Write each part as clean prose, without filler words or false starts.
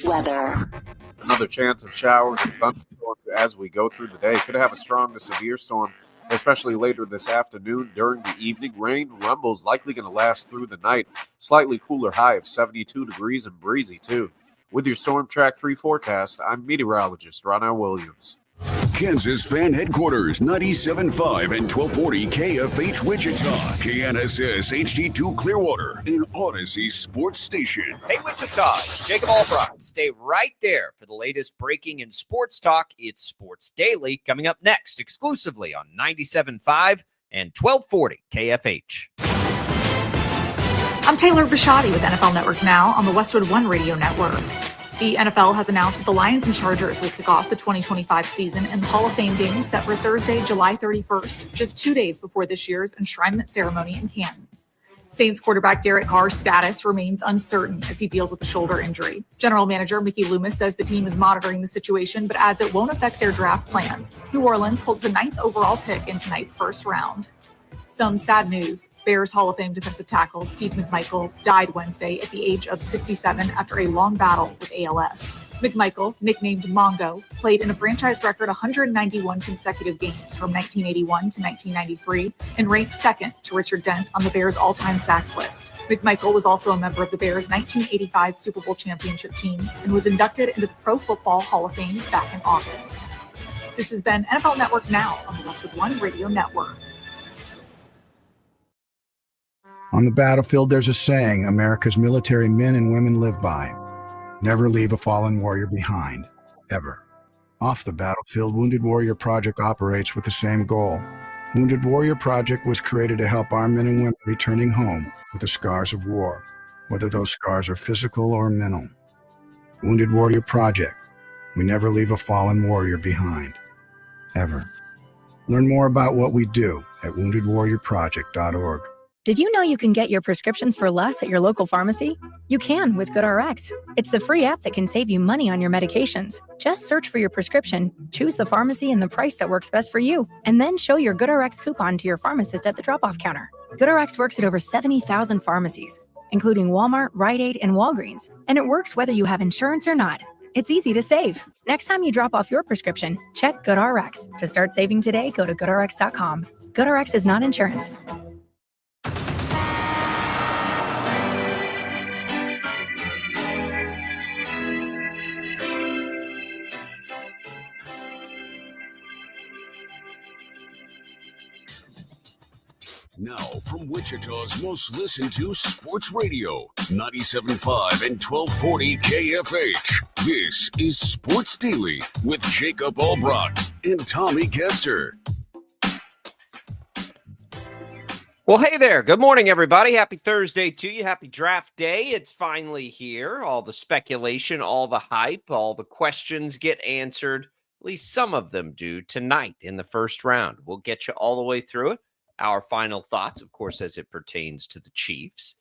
Weather. Another chance of showers and thunderstorms as we go through the day. Could have a strong to severe storm, especially later this afternoon. During the evening, rain rumbles likely going to last through the night. Slightly cooler high of 72 degrees and breezy too. With your Storm Track 3 forecast, I'm meteorologist Ronald Williams. Kansas Fan Headquarters, 97.5 and 1240 KFH Wichita, KNSS HD2 Clearwater, and Odyssey Sports Station. Hey Wichita, it's Jacob Albright. Stay right there for the latest breaking in sports talk. It's Sports Daily coming up next exclusively on 97.5 and 1240 KFH. I'm Taylor Bishotti with NFL Network Now on the Westwood One Radio Network. The NFL has announced that the Lions and Chargers will kick off the 2025 season in the Hall of Fame game set for Thursday, July 31st, just 2 days before this year's enshrinement ceremony in Canton. Saints quarterback Derek Carr's status remains uncertain as he deals with a shoulder injury. General manager Mickey Loomis says the team is monitoring the situation, but adds it won't affect their draft plans. New Orleans holds the 9th overall pick in tonight's first round. Some sad news. Bears Hall of Fame defensive tackle Steve McMichael died Wednesday at the age of 67 after a long battle with ALS. McMichael, nicknamed Mongo, played in a franchise record 191 consecutive games from 1981 to 1993 and ranked second to Richard Dent on the Bears' all-time sacks list. McMichael was also a member of the Bears' 1985 Super Bowl championship team and was inducted into the Pro Football Hall of Fame back in August. This has been NFL Network Now on the Westwood One Radio Network. On the battlefield, there's a saying America's military men and women live by. Never leave a fallen warrior behind, ever. Off the battlefield, Wounded Warrior Project operates with the same goal. Wounded Warrior Project was created to help our men and women returning home with the scars of war, whether those scars are physical or mental. Wounded Warrior Project. We never leave a fallen warrior behind, ever. Learn more about what we do at woundedwarriorproject.org. Did you know you can get your prescriptions for less at your local pharmacy? You can with GoodRx. It's the free app that can save you money on your medications. Just search for your prescription, choose the pharmacy and the price that works best for you, and then show your GoodRx coupon to your pharmacist at the drop-off counter. GoodRx works at over 70,000 pharmacies, including Walmart, Rite Aid, and Walgreens, and it works whether you have insurance or not. It's easy to save. Next time you drop off your prescription, check GoodRx. To start saving today, go to GoodRx.com. GoodRx is not insurance. Now, from Wichita's most listened to sports radio, 97.5 and 1240 KFH. This is Sports Daily with Jacob Albrock and Tommy Kester. Well, hey there. Good morning, everybody. Happy Thursday to you. Happy draft day. It's finally here. All the speculation, all the hype, all the questions get answered. At least some of them do tonight in the first round. We'll get you all the way through it. Our final thoughts, of course, as it pertains to the Chiefs.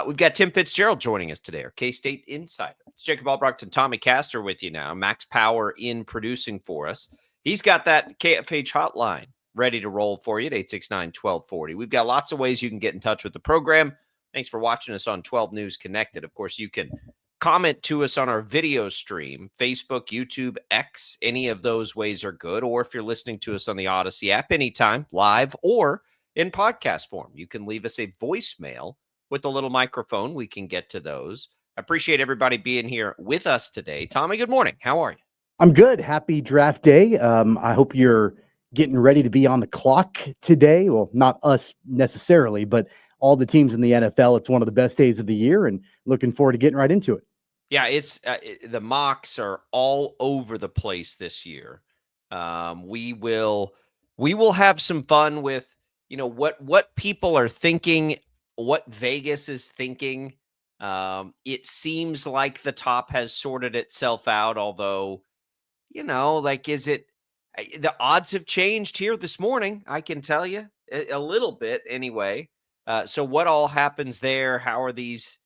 We've got Tim Fitzgerald joining us today, our K-State insider. It's Jacob Albrock and Tommy Castor with you now. Max Power in producing for us. He's got that KFH hotline ready to roll for you at 869-1240. We've got lots of ways you can get in touch with the program. Thanks for watching us on 12 News Connected. Of course, you can comment to us on our video stream, Facebook, YouTube, X. Any of those ways are good. Or if you're listening to us on the Odyssey app anytime, live or in podcast form, you can leave us a voicemail with a little microphone. We can get to those. I appreciate everybody being here with us today. Tommy, good morning. How are you? I'm good. Happy draft day. I hope you're getting ready to be on the clock today. Well, not us necessarily, but all the teams in the NFL. It's one of the best days of the year and looking forward to getting right into it. Yeah, it's the mocks are all over the place this year. We will have some fun with, what people are thinking, what Vegas is thinking. It seems like the top has sorted itself out, although, is it the odds have changed here this morning, I can tell you a little bit anyway. So what all happens there? How are these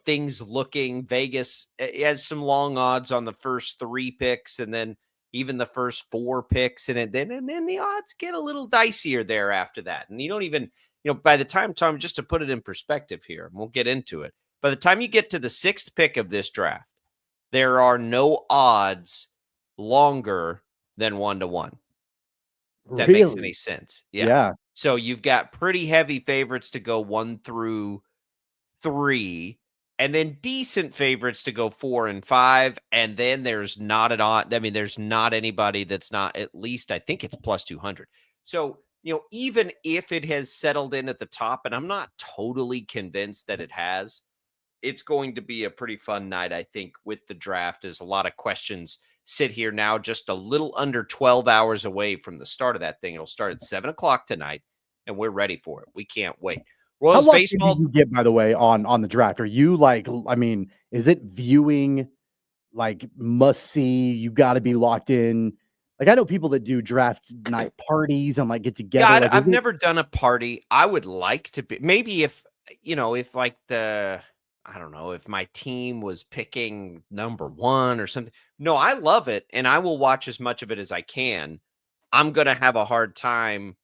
things looking? Vegas has some long odds on the first 3 picks and then even the first 4 picks. And then the odds get a little dicier there after that. And you don't even, by the time, Tom, just to put it in perspective here, and we'll get into it. By the time you get to the 6th pick of this draft, there are no odds longer than 1-1. If that makes any sense. Yeah. So you've got pretty heavy favorites to go 1 through 3, and then decent favorites to go 4 and 5. And then there's not an odd. I mean, there's not anybody that's not at least, I think it's plus 200. So, even if it has settled in at the top, and I'm not totally convinced that it has, it's going to be a pretty fun night, I think, with the draft, as a lot of questions sit here now, just a little under 12 hours away from the start of that thing. It'll start at 7 o'clock tonight, and we're ready for it. We can't wait. How Royals lucky baseball. did you get, by the way, on the draft? Are you like, I mean, is it viewing like must see? You got to be locked in. Like, I know people that do draft night parties and like get together. Yeah, Like, I've never done a party. I would like to be, maybe if like I don't know, if my team was picking number 1 or something. No, I love it, and I will watch as much of it as I can. I'm going to have a hard time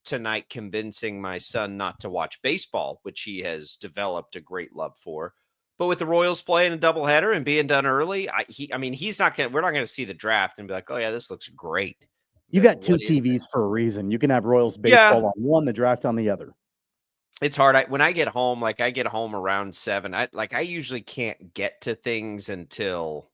tonight convincing my son not to watch baseball, which he has developed a great love for. But with the Royals playing a doubleheader and being done early, he's not going. We're not going to see the draft and be like, "Oh yeah, this looks great." You But got two what is TVs this? for a reason. You can have Royals Yeah, baseball on one, the draft on the other. it's hard. When I get home, like I get home around 7. I usually can't get to things until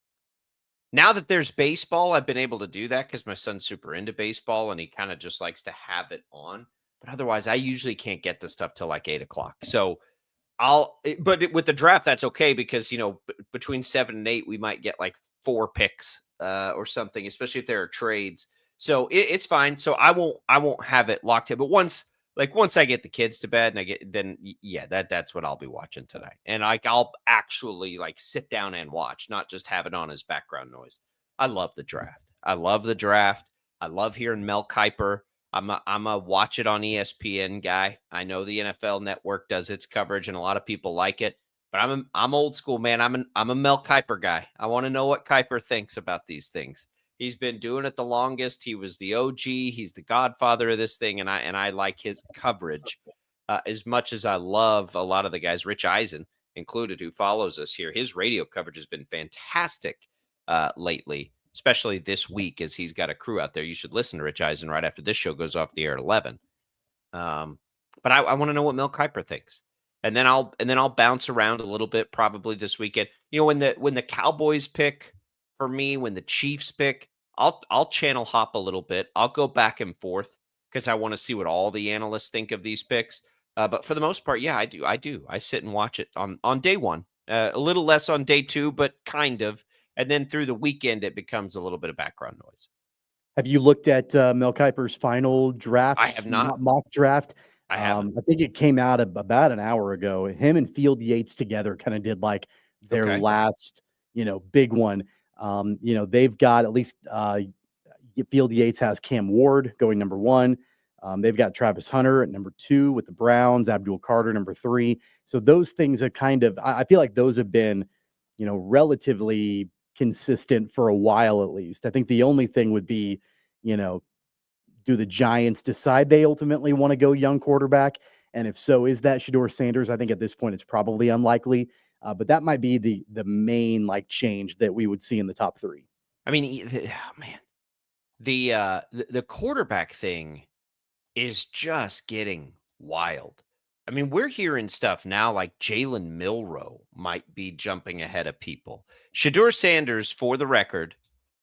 now that there's baseball. I've been able to do that because my son's super into baseball and he kind of just likes to have it on. But otherwise, I usually can't get to stuff till like 8 o'clock. So with the draft, that's okay because, between 7 and 8, we might get like 4 picks or something, especially if there are trades. So it's fine. So I won't have it locked in. But once I get the kids to bed and that's what I'll be watching tonight. And I'll actually like sit down and watch, not just have it on as background noise. I love the draft. I love hearing Mel Kiper. I'm a watch it on ESPN guy. I know the NFL Network does its coverage, and a lot of people like it. But I'm old school, man. I'm a Mel Kiper guy. I want to know what Kiper thinks about these things. He's been doing it the longest. He was the OG. He's the godfather of this thing, and I like his coverage as much as I love a lot of the guys. Rich Eisen included, who follows us here. His radio coverage has been fantastic lately, especially this week as he's got a crew out there. You should listen to Rich Eisen right after this show goes off the air at 11. But I want to know what Mel Kiper thinks. And then I'll bounce around a little bit probably this weekend. When the Cowboys pick for me, when the Chiefs pick, I'll channel hop a little bit. I'll go back and forth because I want to see what all the analysts think of these picks. But for the most part, yeah, I do. I sit and watch it on day 1. A little less on day 2, but kind of. And then through the weekend, it becomes a little bit of background noise. Have you looked at Mel Kiper's final draft? I have not. Mock draft. I haven't. I think it came out about an hour ago. Him and Field Yates together kind of did like their last, big one. They've got at least Field Yates has Cam Ward going number 1. They've got Travis Hunter at number 2 with the Browns, Abdul Carter number 3. So those things are kind of, I feel like those have been, relatively consistent for a while at least. I think the only thing would be, do the Giants decide they ultimately want to go young quarterback? And if so, is that Shedeur Sanders? I think at this point it's probably unlikely, but that might be the main change that we would see in the top 3. I mean, the quarterback thing is just getting wild. I mean, we're hearing stuff now like Jalen Milroe might be jumping ahead of people. Shedeur Sanders, for the record,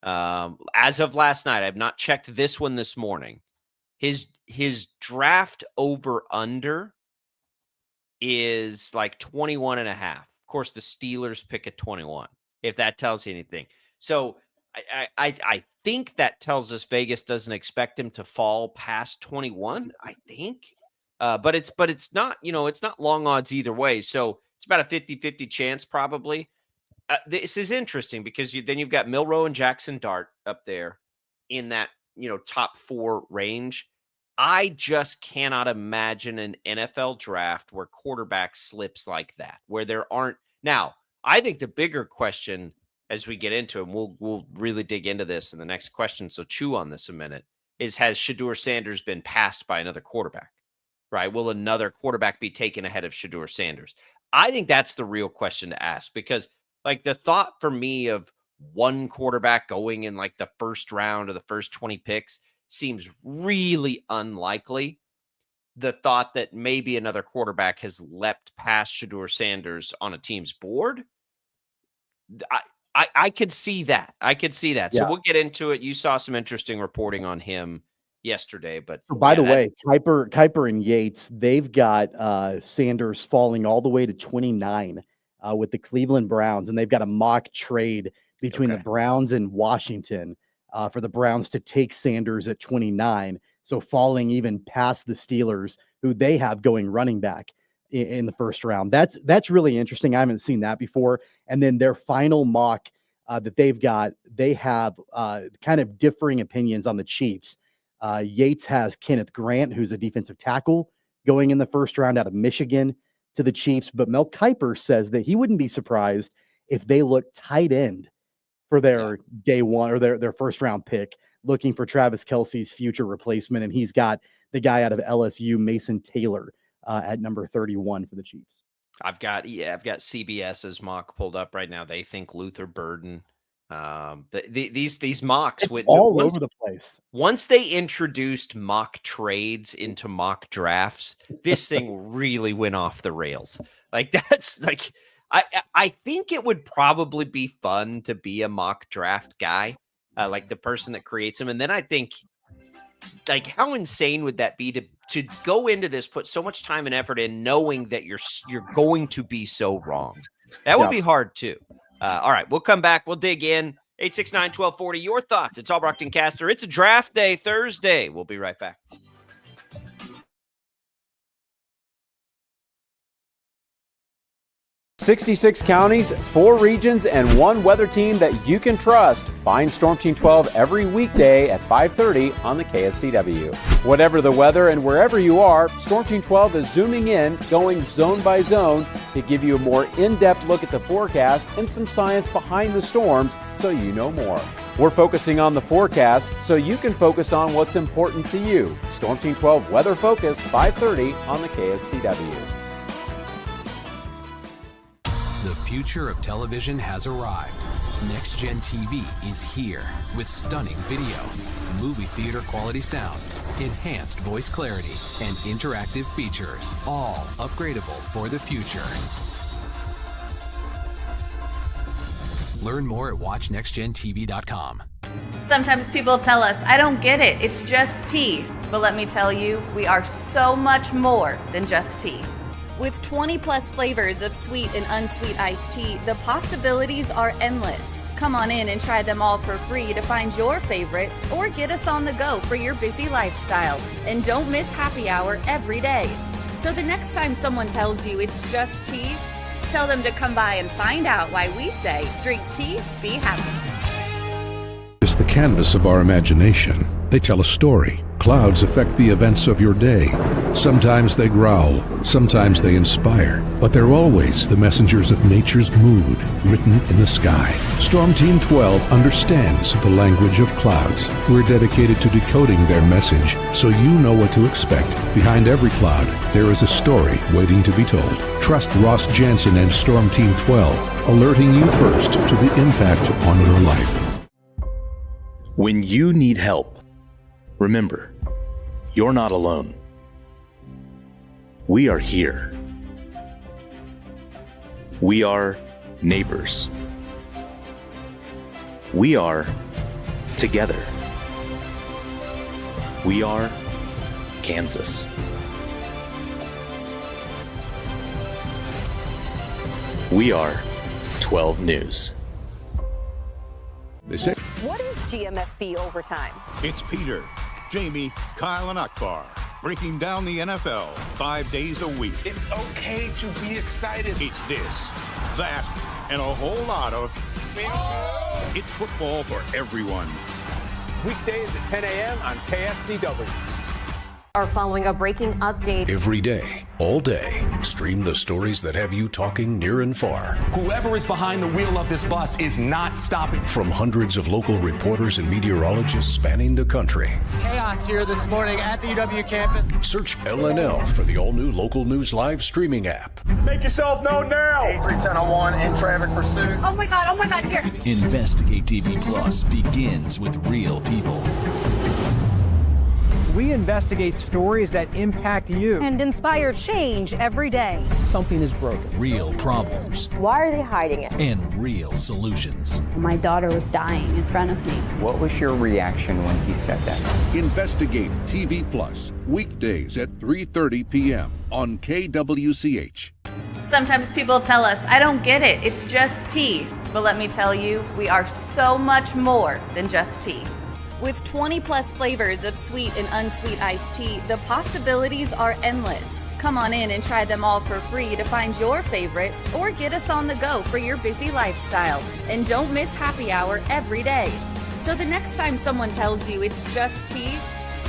as of last night, I've not checked this one this morning. His draft over under is like 21 and a half. Of course, the Steelers pick at 21, if that tells you anything. So I think that tells us Vegas doesn't expect him to fall past 21, I think. But it's not, it's not long odds either way. So it's about a 50-50 chance probably. This is interesting because then you've got Milroe and Jackson Dart up there in that, top 4 range. I just cannot imagine an NFL draft where quarterback slips like that, where there aren't. Now, I think the bigger question as we get into it, and we'll really dig into this in the next question, so chew on this a minute, is has Shedeur Sanders been passed by another quarterback? Right? Will another quarterback be taken ahead of Shedeur Sanders? I think that's the real question to ask because, the thought for me of one quarterback going in like the first round or the first 20 picks seems really unlikely. The thought that maybe another quarterback has leapt past Shedeur Sanders on a team's board, I could see that. I could see that. So we'll get into it. You saw some interesting reporting on him yesterday, but so by the way, Kuiper and Yates, they've got Sanders falling all the way to 29 with the Cleveland Browns, and they've got a mock trade between the Browns and Washington for the Browns to take Sanders at 29. So falling even past the Steelers, who they have going running back in the first round. That's really interesting. I haven't seen that before. And then their final mock that they've got, they have kind of differing opinions on the Chiefs. Yates has Kenneth Grant, who's a defensive tackle, going in the first round out of Michigan to the Chiefs. But Mel Kiper says that he wouldn't be surprised if they look tight end for their day one or their first round pick, looking for Travis Kelce's future replacement. And he's got the guy out of LSU, Mason Taylor, at number 31 for the Chiefs. I've got CBS's mock pulled up right now. They think Luther Burden. These mocks it's all over the place. Once they introduced mock trades into mock drafts, this thing really went off the rails. Like that's like I think it would probably be fun to be a mock draft guy, like the person that creates them. And then I think, like, how insane would that be to go into this, put so much time and effort in, knowing that you're going to be so wrong? That would be hard too. All right, we'll come back. We'll dig in. 869-1240. Your thoughts. It's All Brockton Caster. It's a draft day Thursday. We'll be right back. 66 counties, 4 regions, and 1 weather team that you can trust. Find Storm Team 12 every weekday at 5:30 on the KSCW. Whatever the weather and wherever you are, Storm Team 12 is zooming in, going zone by zone to give you a more in-depth look at the forecast and some science behind the storms so you know more. We're focusing on the forecast so you can focus on what's important to you. Storm Team 12 Weather Focus, 5:30 on the KSCW. The future of television has arrived. Next Gen TV is here with stunning video, movie theater quality sound, enhanced voice clarity, and interactive features, all upgradable for the future. Learn more at watchnextgentv.com. Sometimes people tell us, I don't get it, it's just tea. But let me tell you, we are so much more than just tea. With 20 plus flavors of sweet and unsweet iced tea, the possibilities are endless. Come on in and try them all for free to find your favorite, or get us on the go for your busy lifestyle. And don't miss happy hour every day. So the next time someone tells you it's just tea, tell them to come by and find out why we say, drink tea, be happy. It's the canvas of our imagination. They tell a story. Clouds affect the events of your day. Sometimes they growl, sometimes they inspire, but they're always the messengers of nature's mood, written in the sky. Storm Team 12 understands the language of clouds. We're dedicated to decoding their message so you know what to expect. Behind every cloud, there is a story waiting to be told. Trust Ross Jansen and Storm Team 12, alerting you first to the impact on your life. When you need help, remember, you're not alone. We are here. We are neighbors. We are together. We are Kansas. We are 12 News. They say, what is GMFB Overtime? It's Peter, Jamie, Kyle, and Akbar breaking down the NFL 5 days a week. It's okay to be excited. It's this, that, and a whole lot of... It's football for everyone. Weekdays at 10 a.m. on KSCW. are following a breaking update. Every day, all day, stream the stories that have you talking near and far. Whoever is behind the wheel of this bus is not stopping. From hundreds of local reporters and meteorologists spanning the country. Chaos here this morning at the UW campus. Search LNL for the all-new Local News Live streaming app. Make yourself known now. 310-01 in traffic pursuit. Oh my God, here. Investigate TV Plus begins with real people. We investigate stories that impact you. And inspire change every day. Something is broken. Real problems Why are they hiding it? and real solutions. My daughter was dying in front of me. What was your reaction when he said that? Investigate TV Plus, weekdays at 3:30 p.m. on KWCH. Sometimes people tell us, I don't get it, it's just tea. But let me tell you, we are so much more than just tea. With 20 plus flavors of sweet and unsweet iced tea, the possibilities are endless. Come on in and try them all for free to find your favorite or get us on the go for your busy lifestyle. And don't miss happy hour every day. So the next time someone tells you it's just tea,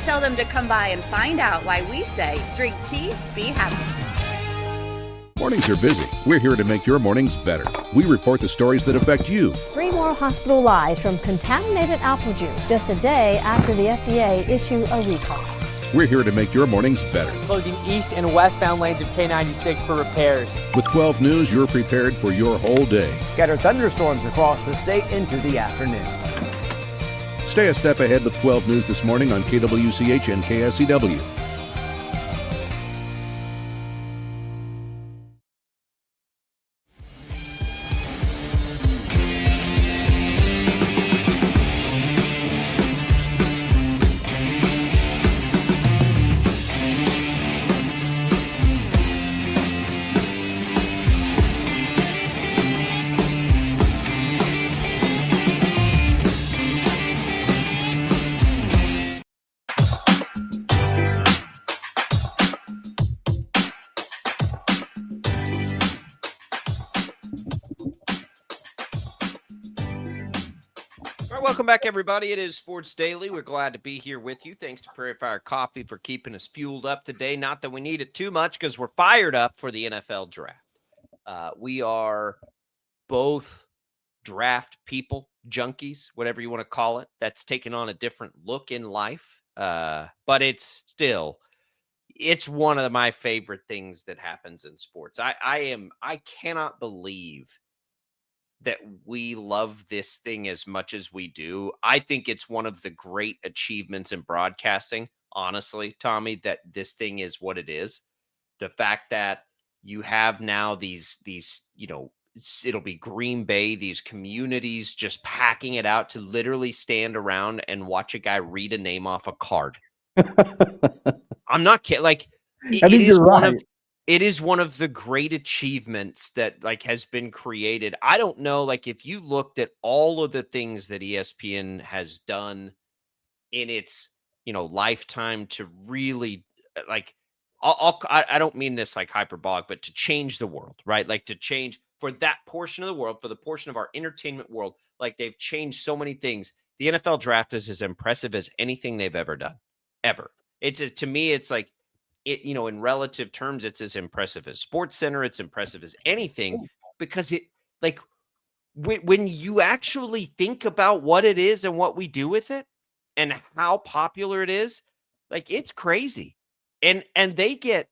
tell them to come by and find out why we say drink tea, be happy. Mornings are busy. We're here to make your mornings better. We report the stories that affect you. 3 more hospital lies from contaminated apple juice just a day after the FDA issue a recall. We're here to make your mornings better. Closing east and westbound lanes of K96 for repairs. With 12 News, you're prepared for your whole day. Scattered thunderstorms across the state into the afternoon. Stay a step ahead with 12 News this morning on KWCH and KSCW. Welcome back, everybody. It is Sports Daily. We're glad to be here with you. Thanks to Prairie Fire Coffee for keeping us fueled up today. Not that we need it too much because we're fired up for the NFL draft. We are both draft people, junkies, whatever you want to call it. That's taken on a different look in life. But it's one of my favorite things that happens in sports. I cannot believe that we love this thing as much as we do. I think it's one of the great achievements in broadcasting, honestly, Tommy, that this thing is what it is. The fact that you have now these, it'll be Green Bay, these communities just packing it out to literally stand around and watch a guy read a name off a card. I'm not kidding. Like, I think you're right. It is one of the great achievements that has been created. I don't know, if you looked at all of the things that ESPN has done in its, lifetime to really I don't mean this like hyperbolic, but to change the world, right? To change for that portion of the world, for the portion of our entertainment world, they've changed so many things. The NFL draft is as impressive as anything they've ever done, ever. To me, it's in relative terms, it's as impressive as SportsCenter. It's impressive as anything because when you actually think about what it is and what we do with it and how popular it is, it's crazy. And they get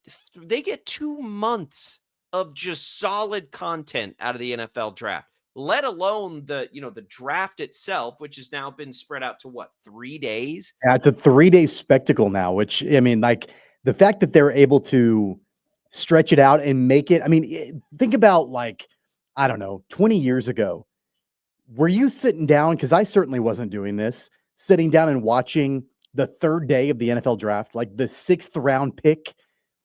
2 months of just solid content out of the NFL draft, let alone the draft itself, which has now been spread out to 3 days? Yeah, it's a 3-day spectacle now, which, the fact that they're able to stretch it out and make it, think about 20 years ago, were you sitting down? Because I certainly wasn't doing this, sitting down and watching the 3rd day of the NFL draft, the 6th round pick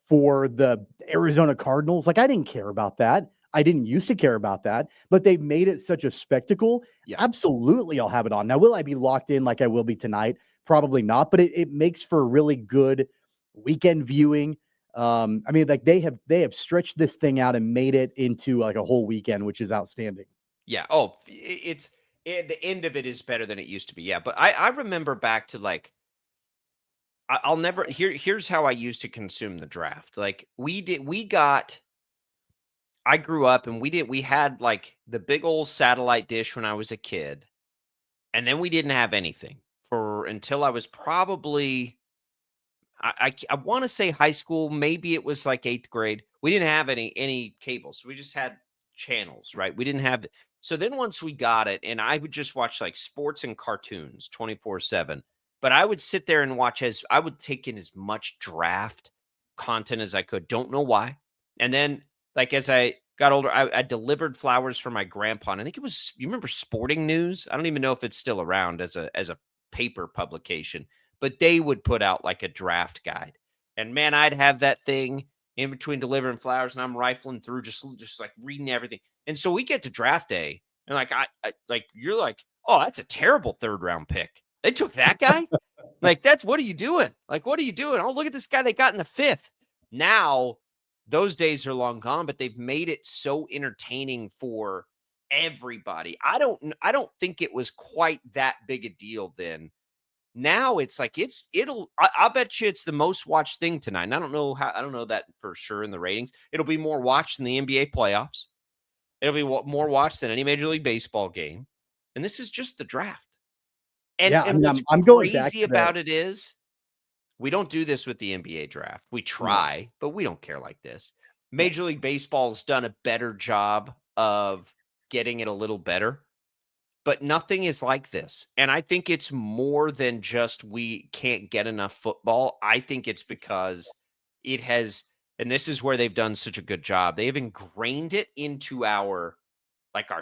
for the Arizona Cardinals. I didn't care about that. I didn't used to care about that, but they've made it such a spectacle. Yeah. Absolutely. I'll have it on. Now, will I be locked in like I will be tonight? Probably not, but it makes for a really good weekend viewing. They have stretched this thing out and made it into a whole weekend, which is outstanding. Yeah. Oh, the end of it is better than it used to be. Yeah. But I remember back to I'll never here's how I used to consume the draft. Like I grew up and we had like the big old satellite dish when I was a kid, and then we didn't have anything for until I was probably I want to say high school, maybe it was like 8th grade. We didn't have any cable, so we just had channels, right? We didn't have so then once we got it, and I would just watch like sports and cartoons 24/7. But I would sit there and watch as I would take in as much draft content as I could. Don't know why. And then like as I got older, I delivered flowers for my grandpa. And I think it was you remember Sporting News? I don't even know if it's still around as a paper publication, but they would put out like a draft guide. And man, I'd have that thing in between delivering flowers and I'm rifling through just like reading everything. And so we get to draft day and like I like you're like, "Oh, that's a terrible third round pick. They took that guy?" Like that's what are you doing? Like what are you doing? Oh, look at this guy they got in the 5th. Now, those days are long gone, but they've made it so entertaining for everybody. I don't think it was quite that big a deal then. Now it's like I'll bet you it's the most watched thing tonight. And I don't know that for sure in the ratings. It'll be more watched than the NBA playoffs. It'll be more watched than any Major League Baseball game. And this is just the draft. And Yeah, I mean, what's I'm going back crazy to the about it is we don't do this with the NBA draft. We no. try, but we don't care like this. Major League Baseball's done a better job of getting it a little better, but nothing is like this. And I think it's more than just we can't get enough football. I think it's because it has, and this is where they've done such a good job. They've ingrained it into our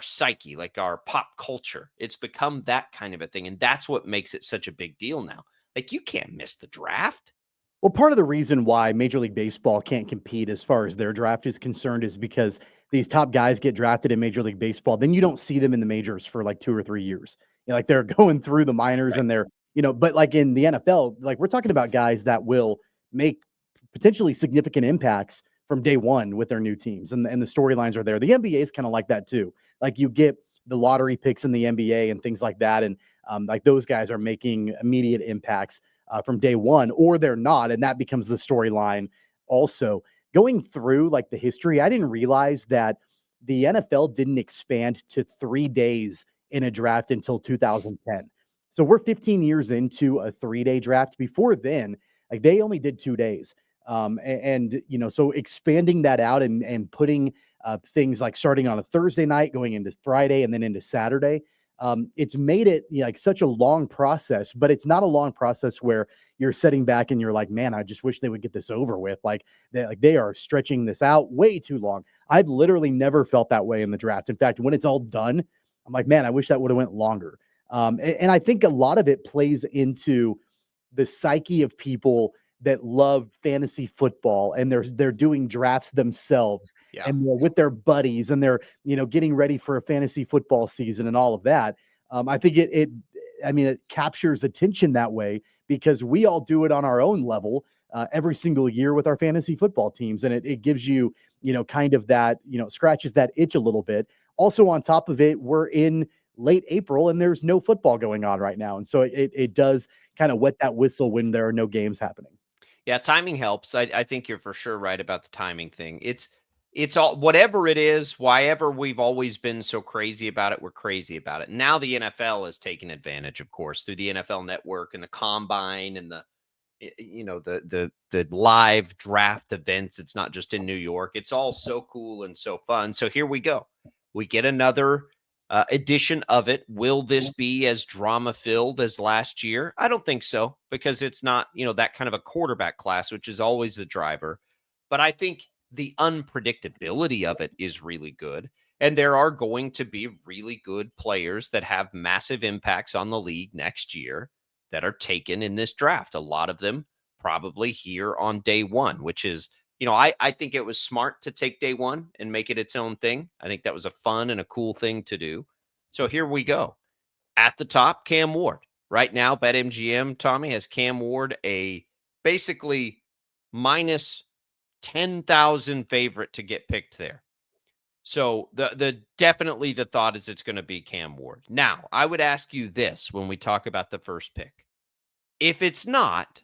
psyche, like our pop culture. It's become that kind of a thing. And that's what makes it such a big deal now. Like you can't miss the draft. Well, part of the reason why Major League Baseball can't compete as far as their draft is concerned is because these top guys get drafted in Major League Baseball. Then you don't see them in the majors for like 2 or 3 years. You know, like they're going through the minors and they're, but like in the NFL, like we're talking about guys that will make potentially significant impacts from day one with their new teams. And the storylines are there. The NBA is kind of like that too. Like you get the lottery picks in the NBA and things like that. And like those guys are making immediate impacts from day one, or they're not. And that becomes the storyline also. Going through like the history, I didn't realize that the NFL didn't expand to 3 days in a draft until 2010. So we're 15 years into a 3-day draft. Before then, like they only did 2 days. So expanding that out and putting things like starting on a Thursday night, going into Friday, and then into Saturday, it's made it like such a long process. But it's not a long process where you're sitting back and you're like, man, I just wish they would get this over with. Like they are stretching this out way too long. I've literally never felt that way in the draft. In fact, when it's all done, I'm like, man, I wish that would have went longer. And I think a lot of it plays into the psyche of people that love fantasy football, and they're doing drafts themselves and they're with their buddies and they're, getting ready for a fantasy football season and all of that. I think it captures attention that way because we all do it on our own level every single year with our fantasy football teams. And it gives you, kind of that, scratches that itch a little bit. Also on top of it, we're in late April and there's no football going on right now. And so it does kind of wet that whistle when there are no games happening. Yeah, timing helps. I think you're for sure right about the timing thing. It's all whatever it is, whyever we've always been so crazy about it, we're crazy about it. Now the NFL has taken advantage, of course, through the NFL Network and the Combine and the live draft events. It's not just in New York. It's all so cool and so fun. So here we go. We get another edition of it. Will this be as drama filled as last year? I don't think so, because it's not, that kind of a quarterback class, which is always the driver. But I think the unpredictability of it is really good. And there are going to be really good players that have massive impacts on the league next year that are taken in this draft. A lot of them probably here on day one, which is, I think it was smart to take day one and make it its own thing. I think that was a fun and a cool thing to do. So here we go. At the top, Cam Ward. Right now, BetMGM, Tommy, has Cam Ward a basically minus 10,000 favorite to get picked there. So the definitely the thought is it's going to be Cam Ward. Now, I would ask you this when we talk about the first pick. If it's not,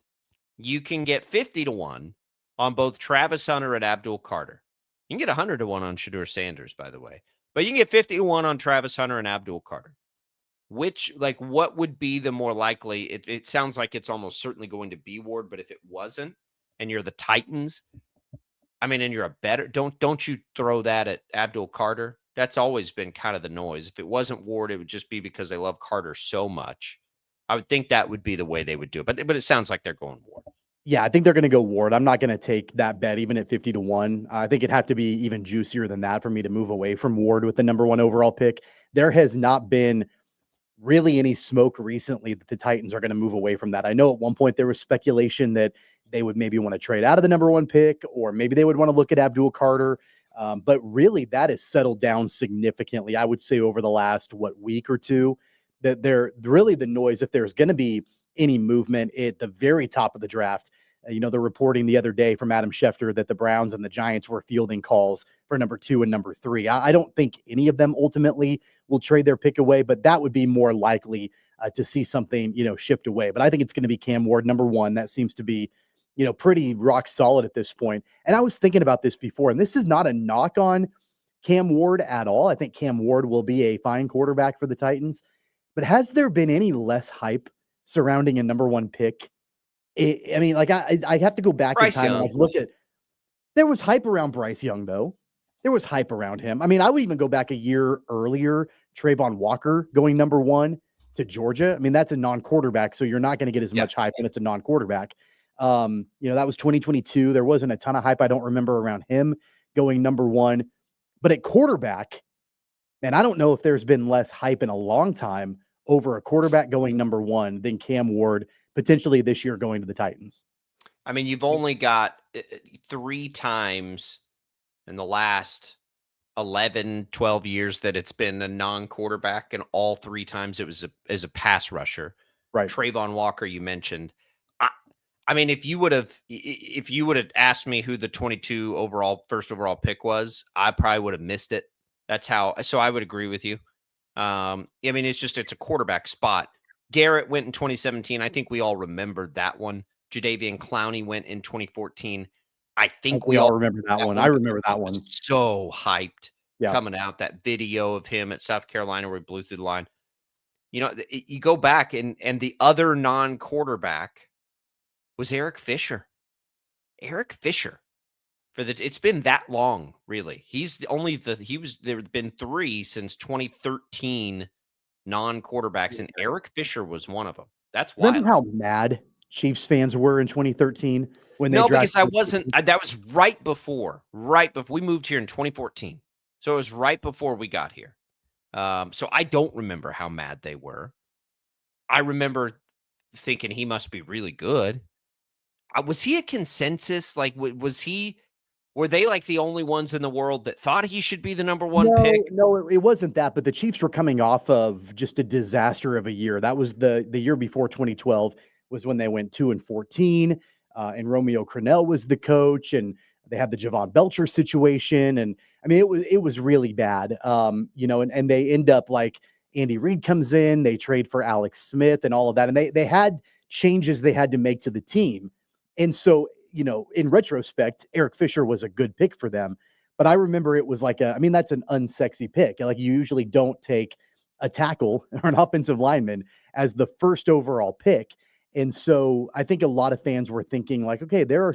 you can get 50 to 1 on both Travis Hunter and Abdul Carter. You can get 100 to 1 on Shedeur Sanders, by the way. But you can get 50 to 1 on Travis Hunter and Abdul Carter. What would be the more likely? It sounds like it's almost certainly going to be Ward, but if it wasn't, and you're the Titans, I mean, and you're a better, don't you throw that at Abdul Carter? That's always been kind of the noise. If it wasn't Ward, it would just be because they love Carter so much. I would think that would be the way they would do it. But it sounds like they're going Ward. Yeah, I think they're going to go Ward. I'm not going to take that bet even at 50 to 1. I think it'd have to be even juicier than that for me to move away from Ward with the number 1 overall pick. There has not been really any smoke recently that the Titans are going to move away from that. I know at one point there was speculation that they would maybe want to trade out of the number 1 pick, or maybe they would want to look at Abdul Carter. But really that has settled down significantly. I would say over the last, week or two, that they're really the noise. If there's going to be any movement at the very top of the draft, they're reporting the other day from Adam Schefter that the Browns and the Giants were fielding calls for number 2 and number 3. I don't think any of them ultimately will trade their pick away, but that would be more likely to see something, shift away. But I think it's going to be Cam Ward, number 1. That seems to be, pretty rock solid at this point. And I was thinking about this before, and this is not a knock on Cam Ward at all. I think Cam Ward will be a fine quarterback for the Titans. But has there been any less hype surrounding a number 1 pick? I have to go back in time and look at. There was hype around Bryce Young, though. There was hype around him. I mean, I would even go back a year earlier. Trayvon Walker going number 1 to Georgia. I mean, that's a non-quarterback, so you're not going to get as much hype when it's a non-quarterback. That was 2022. There wasn't a ton of hype. I don't remember around him going number 1. But at quarterback, man, I don't know if there's been less hype in a long time over a quarterback going number 1 than Cam Ward potentially this year going to the Titans. I mean, you've only got 3 times in the last 11, 12 years that it's been a non-quarterback, and all 3 times it was as a pass rusher. Right. Trayvon Walker, you mentioned. I mean, if you would have asked me who the 22 first overall pick was, I probably would have missed it. So I would agree with you. I mean, it's a quarterback spot. Garrett went in 2017. I think we all remembered that one. Jadeveon Clowney went in 2014. I think we all remember that one. I remember that one. So hyped coming out, that video of him at South Carolina where he blew through the line. You go back and the other non-quarterback was Eric Fisher. Eric Fisher. It's been that long, really. There have been 3 since 2013 non-quarterbacks, and Eric Fisher was one of them. That's wild. Remember how mad Chiefs fans were in 2013 when they because I wasn't. That was right before we moved here in 2014. So it was right before we got here. So I don't remember how mad they were. I remember thinking he must be really good. Was he a consensus? Were they like the only ones in the world that thought he should be the number 1 pick? No, it wasn't that. But the Chiefs were coming off of just a disaster of a year. That was the year before 2012 was when they went 2-14, and Romeo Crennel was the coach, and they had the Javon Belcher situation, and I mean it was really bad. And they end up like Andy Reid comes in, they trade for Alex Smith and all of that, and they had changes they had to make to the team, and so. In retrospect, Eric Fisher was a good pick for them. But I remember it was that's an unsexy pick. Like, you usually don't take a tackle or an offensive lineman as the first overall pick. And so I think a lot of fans were thinking okay, there are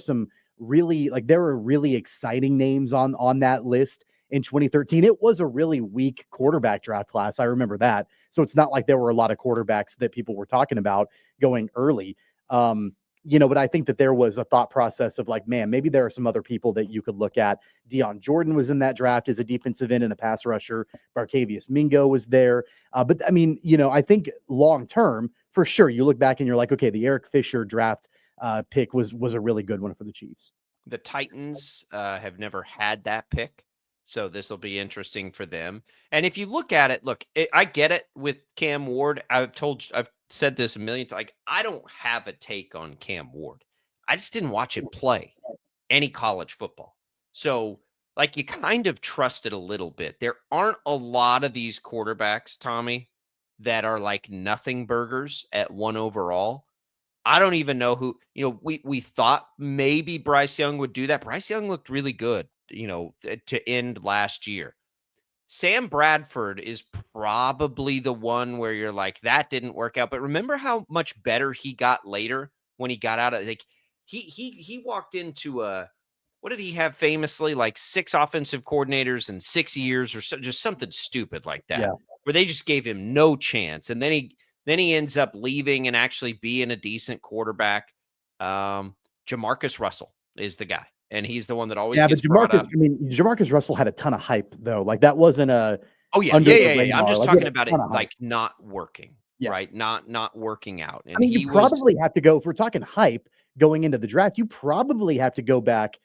really exciting names on that list in 2013. It was a really weak quarterback draft class. I remember that. So it's not like there were a lot of quarterbacks that people were talking about going early. But I think that there was a thought process of man, maybe there are some other people that you could look at. Deion Jordan was in that draft as a defensive end and a pass rusher. Barkevious Mingo was there. But I mean, I think long-term, for sure, you look back and you're like, okay, the Eric Fisher draft pick was a really good one for the Chiefs. The Titans have never had that pick. So this will be interesting for them. And if you look at it, I get it with Cam Ward. I've said this a million times. I don't have a take on Cam Ward. I just didn't watch him play any college football. So you kind of trust it a little bit. There aren't a lot of these quarterbacks, Tommy, that are like nothing burgers at 1 overall. I don't even know who, we thought maybe Bryce Young would do that. Bryce Young looked really good, to end last year. Sam Bradford is probably the one where you're like, that didn't work out. But remember how much better he got later when he got out of, like, he walked into what did he have famously, like 6 offensive coordinators in 6 years or so, just something stupid like that, Yeah. where they just gave him no chance. And then he ends up leaving and actually being a decent quarterback. Jamarcus Russell is the guy. And he's the one that always gets brought up. Jamarcus Russell had a ton of hype though. Like that wasn't a under the radar. I'm just talking about it like not working, right? Not working out. And you probably have to go, if we're talking hype going into the draft, you probably have to go back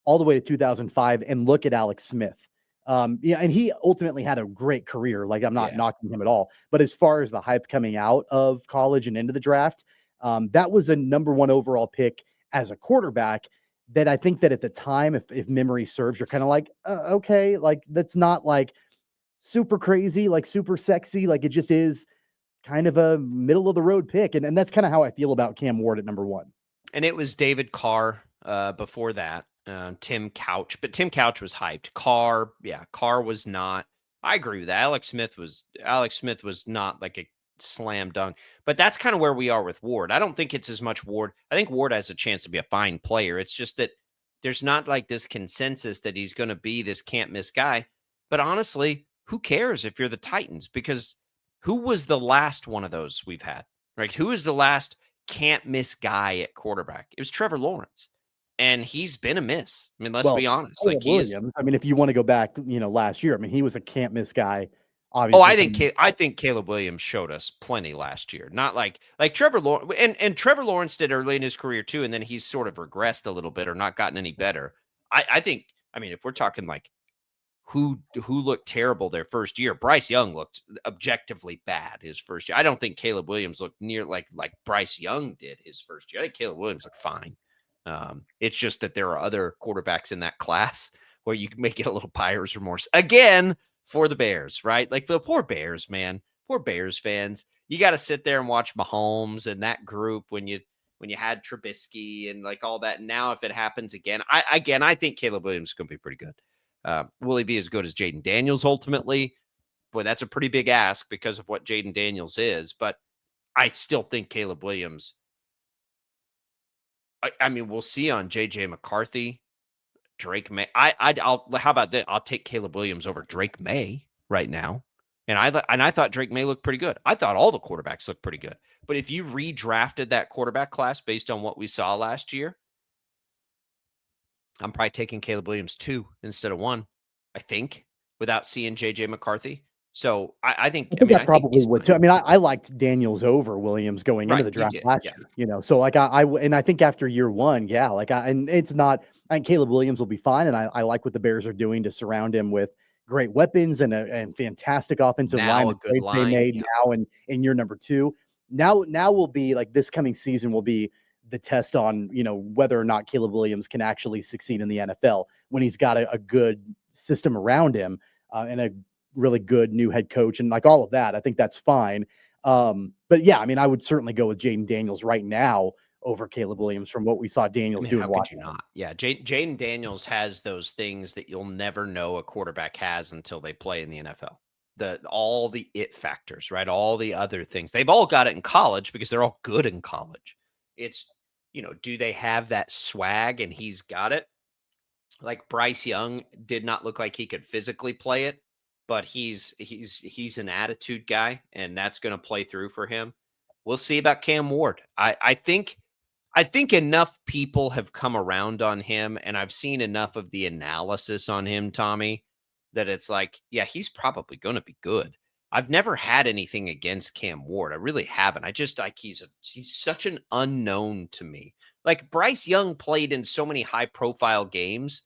all the way to 2005 and look at Alex Smith. And he ultimately had a great career. Like I'm not knocking him at all, but as far as the hype coming out of college and into the draft, that was a number 1 overall pick as a quarterback. That I think that at the time, if memory serves, you're kind of like, okay, like that's not like super crazy, like super sexy. Like it just is kind of a middle of the road pick. And that's kind of how I feel about Cam Ward at number 1. And it was David Carr before that, Tim Couch, but Tim Couch was hyped. Carr was not. I agree with that. Alex Smith was not like a slam dunk, but that's kind of where we are with Ward. I don't think it's as much Ward. I think Ward has a chance to be a fine player. It's just that there's not like this consensus that he's going to be this can't miss guy. But honestly, who cares if you're the Titans? Because who was the last one of those we've had? Right? Who is the last can't miss guy at quarterback? It was Trevor Lawrence. And he's been a miss. I mean, let's be honest. Like I mean, if you want to go back, last year, I mean, he was a can't miss guy. Obviously. Oh, I think Caleb Williams showed us plenty last year. Not like Trevor Lawrence, and Trevor Lawrence did early in his career too, and then he's sort of regressed a little bit or not gotten any better. I think, I mean, if we're talking like who looked terrible their first year, Bryce Young looked objectively bad his first year. I don't think Caleb Williams looked near like Bryce Young did his first year. I think Caleb Williams looked fine. It's just that there are other quarterbacks in that class where you may get a little buyer's remorse again for the Bears, right? Like the poor Bears, man, poor Bears fans. You got to sit there and watch Mahomes and that group when you had Trubisky and like all that. And now if it happens again, I think Caleb Williams is going to be pretty good. Will he be as good as Jaden Daniels ultimately? Boy, that's a pretty big ask because of what Jaden Daniels is. But I still think Caleb Williams. I mean, we'll see on J.J. McCarthy, Drake May. How about that? I'll take Caleb Williams over Drake May right now. And I thought Drake May looked pretty good. I thought all the quarterbacks looked pretty good. But if you redrafted that quarterback class based on what we saw last year, I'm probably taking Caleb Williams 2 instead of 1, I think, without seeing J.J. McCarthy. So I think I probably would too. I mean, I liked Daniels over Williams going into the draft last year, so like I think after year 1, and it's not, I think Caleb Williams will be fine. And I like what the Bears are doing to surround him with great weapons and fantastic offensive line. They made now in year number 2. Now will be like this coming season will be the test on, whether or not Caleb Williams can actually succeed in the NFL when he's got a good system around him and a really good new head coach and like all of that. I think that's fine. But yeah, I mean, I would certainly go with Jaden Daniels right now over Caleb Williams from what we saw Daniels doing. How could you not? Yeah, Jaden Daniels has those things that you'll never know a quarterback has until they play in the NFL. All the it factors, right? All the other things. They've all got it in college because they're all good in college. It's, do they have that swag? And he's got it. Like Bryce Young did not look like he could physically play it, but he's an attitude guy, and that's going to play through for him. We'll see about Cam Ward. I think enough people have come around on him, and I've seen enough of the analysis on him, Tommy, that it's like, yeah, he's probably going to be good. I've never had anything against Cam Ward. I really haven't. I just like he's such an unknown to me. Like Bryce Young played in so many high-profile games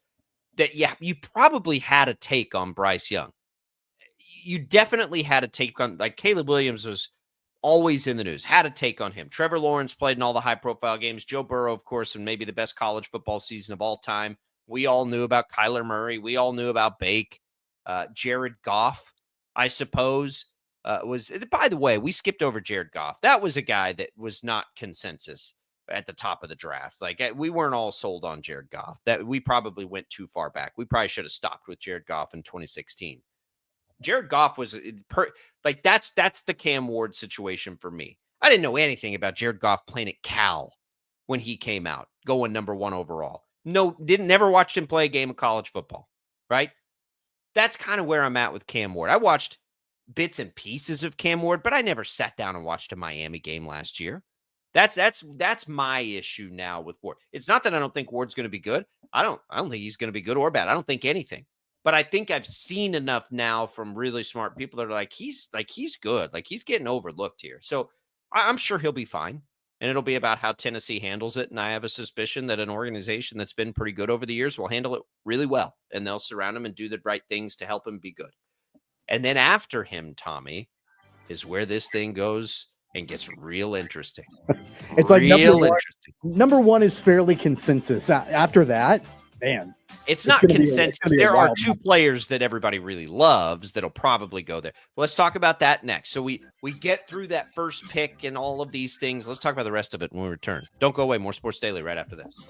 that, yeah, you probably had a take on Bryce Young. You definitely had a take on, like Caleb Williams was always in the news, had a take on him. Trevor Lawrence played in all the high-profile games. Joe Burrow, of course, and maybe the best college football season of all time. We all knew about Kyler Murray. We all knew about Bake. Jared Goff, I suppose, was, by the way, we skipped over Jared Goff. That was a guy that was not consensus. at the top of the draft. Like, we weren't all sold on Jared Goff. That we probably went too far back. We probably should have stopped with Jared Goff in 2016. Jared Goff was that's the Cam Ward situation for me. I didn't know anything about Jared Goff playing at Cal when he came out, going number 1 overall. Never watched him play a game of college football, right? That's kind of where I'm at with Cam Ward. I watched bits and pieces of Cam Ward, but I never sat down and watched a Miami game last year. That's my issue now with Ward. It's not that I don't think Ward's going to be good. I don't think he's going to be good or bad. I don't think anything. But I think I've seen enough now from really smart people that are like, he's good. Like, he's getting overlooked here. So I'm sure he'll be fine. And it'll be about how Tennessee handles it. And I have a suspicion that an organization that's been pretty good over the years will handle it really well. And they'll surround him and do the right things to help him be good. And then after him, Tommy, is where this thing goes and gets real interesting. It's like number one is fairly consensus. After that, man. It's not consensus. There are 2 players that everybody really loves that'll probably go there. Let's talk about that next. So we get through that first pick and all of these things. Let's talk about the rest of it when we return. Don't go away. More Sports Daily right after this.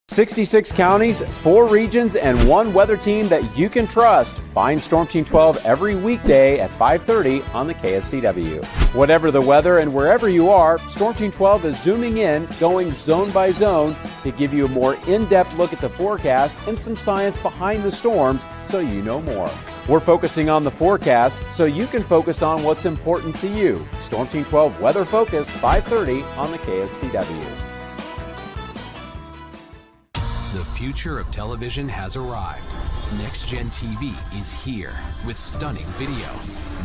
66 counties, 4 regions, and 1 weather team that you can trust. Find Storm Team 12 every weekday at 5:30 on the KSCW. Whatever the weather and wherever you are, Storm Team 12 is zooming in, going zone by zone to give you a more in-depth look at the forecast and some science behind the storms so you know more. We're focusing on the forecast so you can focus on what's important to you. Storm Team 12 Weather Focus, 5:30 on the KSCW. The future of television has arrived. Next Gen TV is here with stunning video,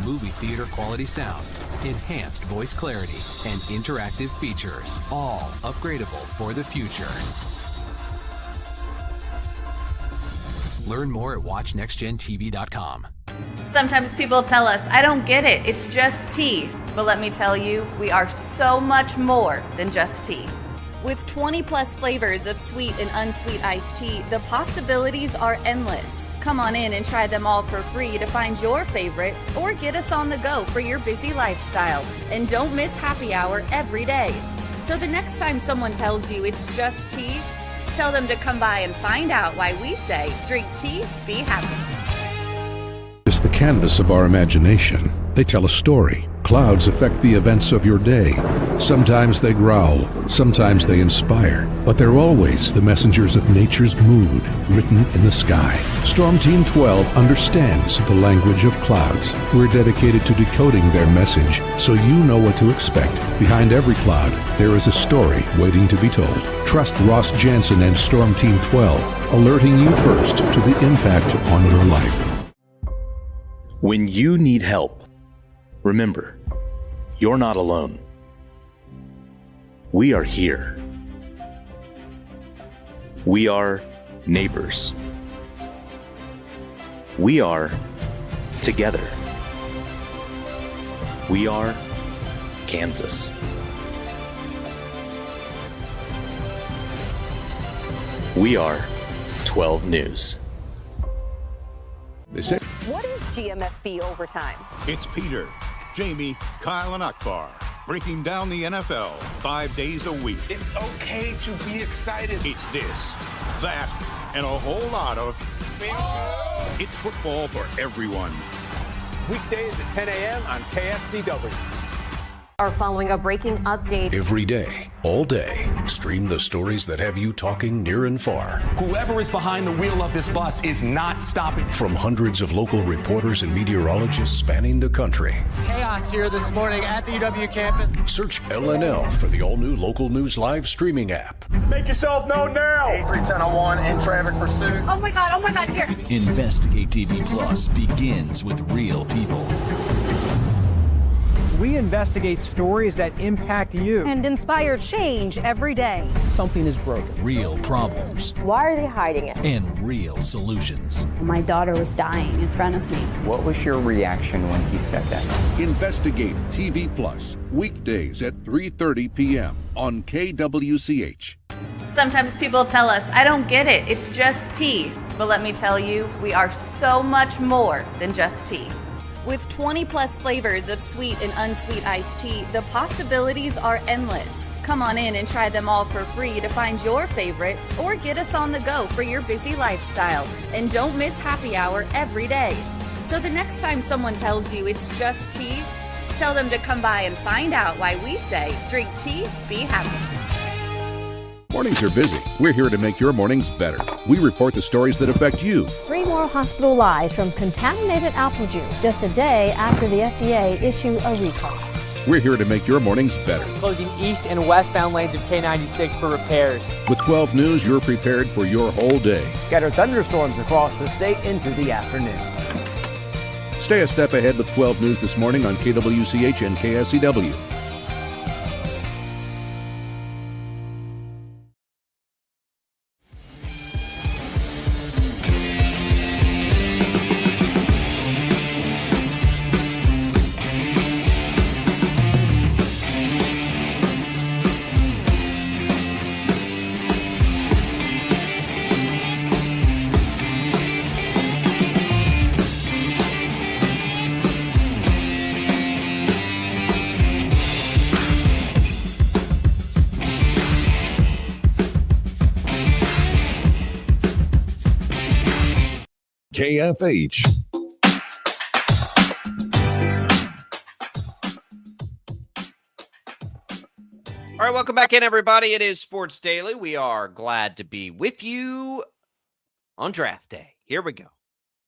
movie theater quality sound, enhanced voice clarity, and interactive features, all upgradable for the future. Learn more at watchnextgentv.com. Sometimes people tell us, I don't get it, it's just tea. But let me tell you, we are so much more than just tea. With 20 plus flavors of sweet and unsweet iced tea, the possibilities are endless. Come on in and try them all for free to find your favorite or get us on the go for your busy lifestyle. And don't miss happy hour every day. So the next time someone tells you it's just tea, tell them to come by and find out why we say, drink tea, be happy. It's the canvas of our imagination. They tell a story. Clouds affect the events of your day. Sometimes they growl, sometimes they inspire, but they're always the messengers of nature's mood, written in the sky. Storm Team 12 understands the language of clouds. We're dedicated to decoding their message so you know what to expect. Behind every cloud, there is a story waiting to be told. Trust Ross Jansen and Storm Team 12, alerting you first to the impact on your life. When you need help, remember, you're not alone. We are here. We are neighbors. We are together. We are Kansas. We are 12 News. What is GMFB Overtime? It's Peter, Jamie, Kyle, and Akbar breaking down the NFL 5 days a week. It's okay to be excited. It's this, that, and a whole lot of... It's football for everyone. Weekdays at 10 a.m. on KSCW. Are following a breaking update. Every day, all day, stream the stories that have you talking near and far. Whoever is behind the wheel of this bus is not stopping. From hundreds of local reporters and meteorologists spanning the country. Chaos here this morning at the UW campus. Search LNL for the all-new Local News Live streaming app. Make yourself known now. 831001 in traffic pursuit. Oh my God, here. Investigate TV Plus begins with real people. We investigate stories that impact you. And inspire change every day. Something is broken. Real problems. Why are they hiding it? And real solutions. My daughter was dying in front of me. What was your reaction when he said that? Investigate TV Plus, weekdays at 3:30 p.m. on KWCH. Sometimes people tell us, I don't get it, it's just tea. But But let me tell you, we are so much more than just tea. With 20 plus flavors of sweet and unsweet iced tea, the possibilities are endless. Come on in and try them all for free to find your favorite or get us on the go for your busy lifestyle. And don't miss happy hour every day. So the next time someone tells you it's just tea, tell them to come by and find out why we say drink tea, be happy. Mornings are busy. We're here to make your mornings better. We report the stories that affect you. 3 more hospitalized from contaminated apple juice just a day after the FDA issue a recall. We're here to make your mornings better. Closing east and westbound lanes of K96 for repairs. With 12 News, you're prepared for your whole day. Scattered thunderstorms across the state into the afternoon. Stay a step ahead with 12 News this morning on KWCH and KSCW. KFH. All right, welcome back in, everybody. It is Sports Daily. We are glad to be with you on draft day. Here we go.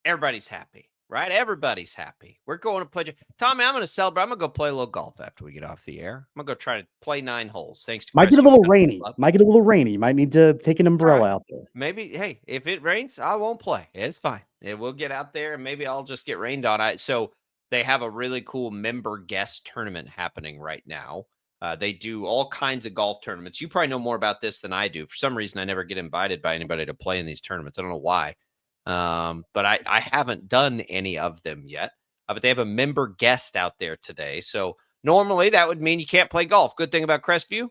Everybody's happy, right? Everybody's happy. We're going to play. Tommy, I'm going to celebrate. I'm going to go play a little golf after we get off the air. I'm going to go try to play 9 holes. Thanks to Might Chris get a little Hughes. rainy. Might need to take an umbrella out there. Maybe, hey, if it rains, I won't play. It's fine. We'll get out there and maybe I'll just get rained on. So they have a really cool member guest tournament happening right now. They do all kinds of golf tournaments. You probably know more about this than I do. For some reason, I never get invited by anybody to play in these tournaments. I don't know why. But I haven't done any of them yet. But they have a member guest out there today. So normally that would mean you can't play golf. Good thing about Crestview,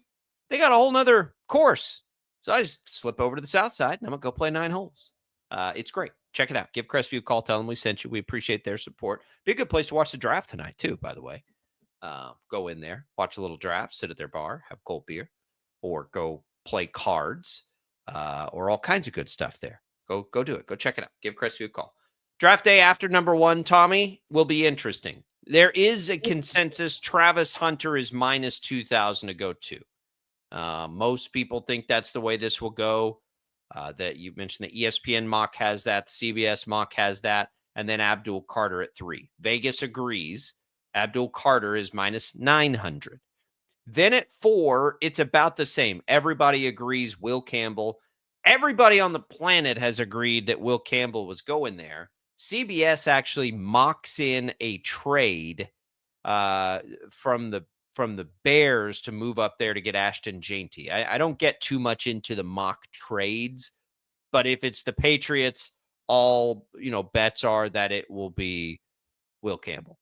they got a whole nother course. So I just slip over to the south side and I'm going to go play 9 holes. It's great. Check it out. Give Crestview a call. Tell them we sent you. We appreciate their support. Be a good place to watch the draft tonight, too, by the way. Go in there, watch a little draft, sit at their bar, have cold beer, or go play cards, or all kinds of good stuff there. Go do it. Go check it out. Give Crestview a call. Draft day after number 1, Tommy, will be interesting. There is a consensus. Travis Hunter is minus 2,000 to go to. Most people think that's the way this will go. That you mentioned the ESPN mock has that, the CBS mock has that, and then Abdul Carter at 3. Vegas agrees. Abdul Carter is minus 900. Then at 4, it's about the same. Everybody agrees Will Campbell. Everybody on the planet has agreed that Will Campbell was going there. CBS actually mocks in a trade from the Bears to move up there to get Ashton Jainty. I don't get too much into the mock trades, but if it's the Patriots, all bets are that it will be Will Campbell.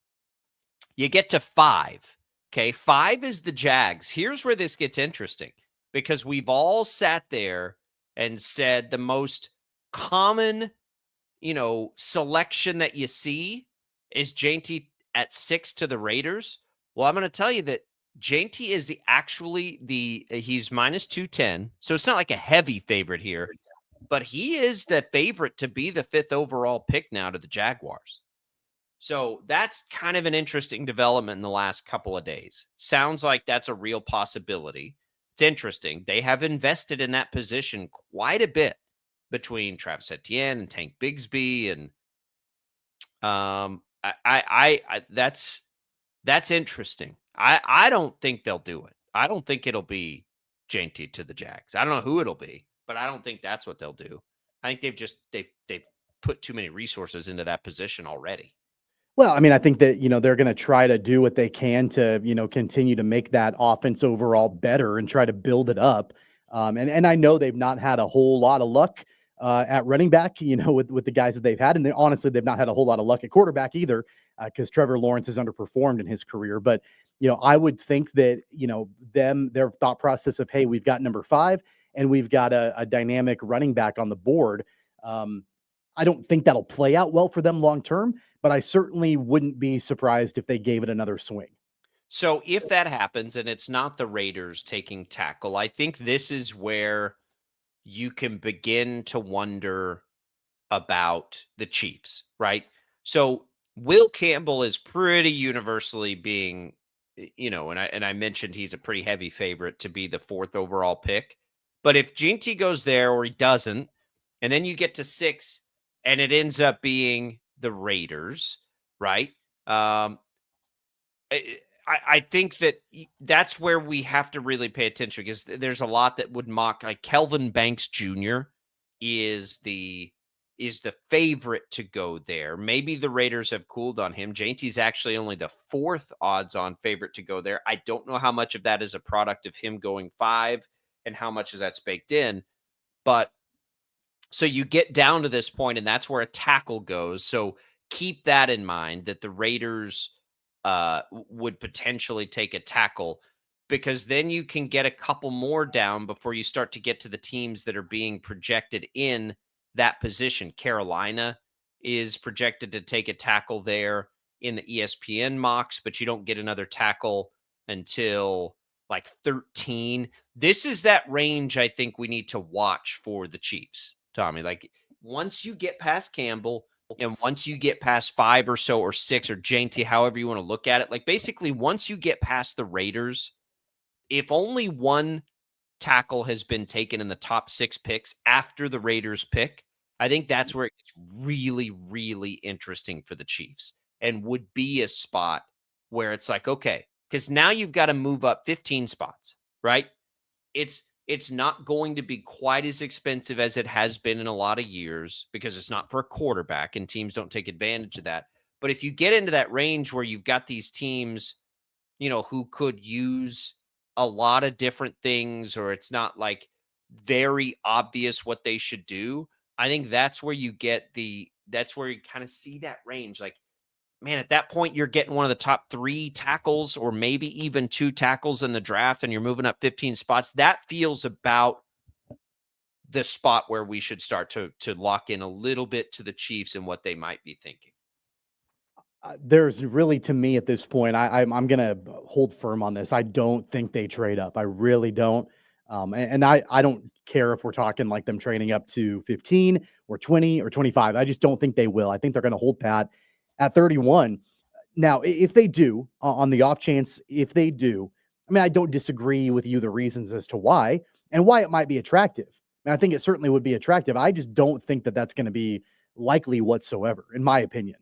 You get to 5. Okay, 5 is the Jags. Here's where this gets interesting because we've all sat there and said the most common, selection that you see is Jainty at 6 to the Raiders. Well, I'm going to tell you that Jainty is he's minus 210. So it's not like a heavy favorite here, but he is the favorite to be the 5th overall pick now to the Jaguars. So that's kind of an interesting development in the last couple of days. Sounds like that's a real possibility. It's interesting. They have invested in that position quite a bit between Travis Etienne and Tank Bigsby, and that's interesting. I don't think they'll do it. I don't think it'll be Jainty to the Jags. I don't know who it'll be, but I don't think that's what they'll do. I think they've put too many resources into that position already. Well, I mean, I think that, they're going to try to do what they can to, continue to make that offense overall better and try to build it up. And I know they've not had a whole lot of luck at running back, with the guys that they've had. And honestly, they've not had a whole lot of luck at quarterback either because Trevor Lawrence has underperformed in his career. But, I would think that, their thought process of, hey, we've got number 5 and we've got a dynamic running back on the board. I don't think that'll play out well for them long term, but I certainly wouldn't be surprised if they gave it another swing. So if that happens and it's not the Raiders taking tackle, I think this is where you can begin to wonder about the Chiefs, right? So Will Campbell is pretty universally being, and I mentioned he's a pretty heavy favorite to be the 4th overall pick. But if GT goes there or he doesn't, and then you get to 6 and it ends up being the Raiders, right? I think that's where we have to really pay attention, because there's a lot that would mock, like Kelvin Banks Jr. is the favorite to go there. Maybe the Raiders have cooled on him. JT's actually only the 4th odds on favorite to go there. I don't know how much of that is a product of him going 5 and how much is that's baked in. But so you get down to this point, and that's where a tackle goes. So keep that in mind, that the Raiders would potentially take a tackle, because then you can get a couple more down before you start to get to the teams that are being projected in that position. Carolina is projected to take a tackle there in the ESPN mocks, but you don't get another tackle until like 13. This is that range I think we need to watch for the Chiefs, Tommy. Like, once you get past Campbell, and once you get past 5 or so, or 6, or JT, however you want to look at it, like basically once you get past the Raiders, if only one tackle has been taken in the top 6 picks after the Raiders pick, I think that's where it gets really, really interesting for the Chiefs, and would be a spot where it's like, okay, because now you've got to move up 15 spots, right? It's not going to be quite as expensive as it has been in a lot of years, because it's not for a quarterback and teams don't take advantage of that. But if you get into that range where you've got these teams, who could use a lot of different things, or it's not like very obvious what they should do, I think that's where you that's where you kind of see that range. Like, man, at that point, you're getting one of the top 3 tackles, or maybe even 2 tackles in the draft, and you're moving up 15 spots. That feels about the spot where we should start to lock in a little bit to the Chiefs and what they might be thinking. There's really, to me at this point, I'm going to hold firm on this. I don't think they trade up. I really don't. And I don't care if we're talking like them trading up to 15 or 20 or 25. I just don't think they will. I think they're going to hold pat at 31. Now, if they do, on the off chance, if they do, I mean, I don't disagree with you the reasons as to why, and why it might be attractive. And I think it certainly would be attractive. I just don't think that that's going to be likely whatsoever, in my opinion.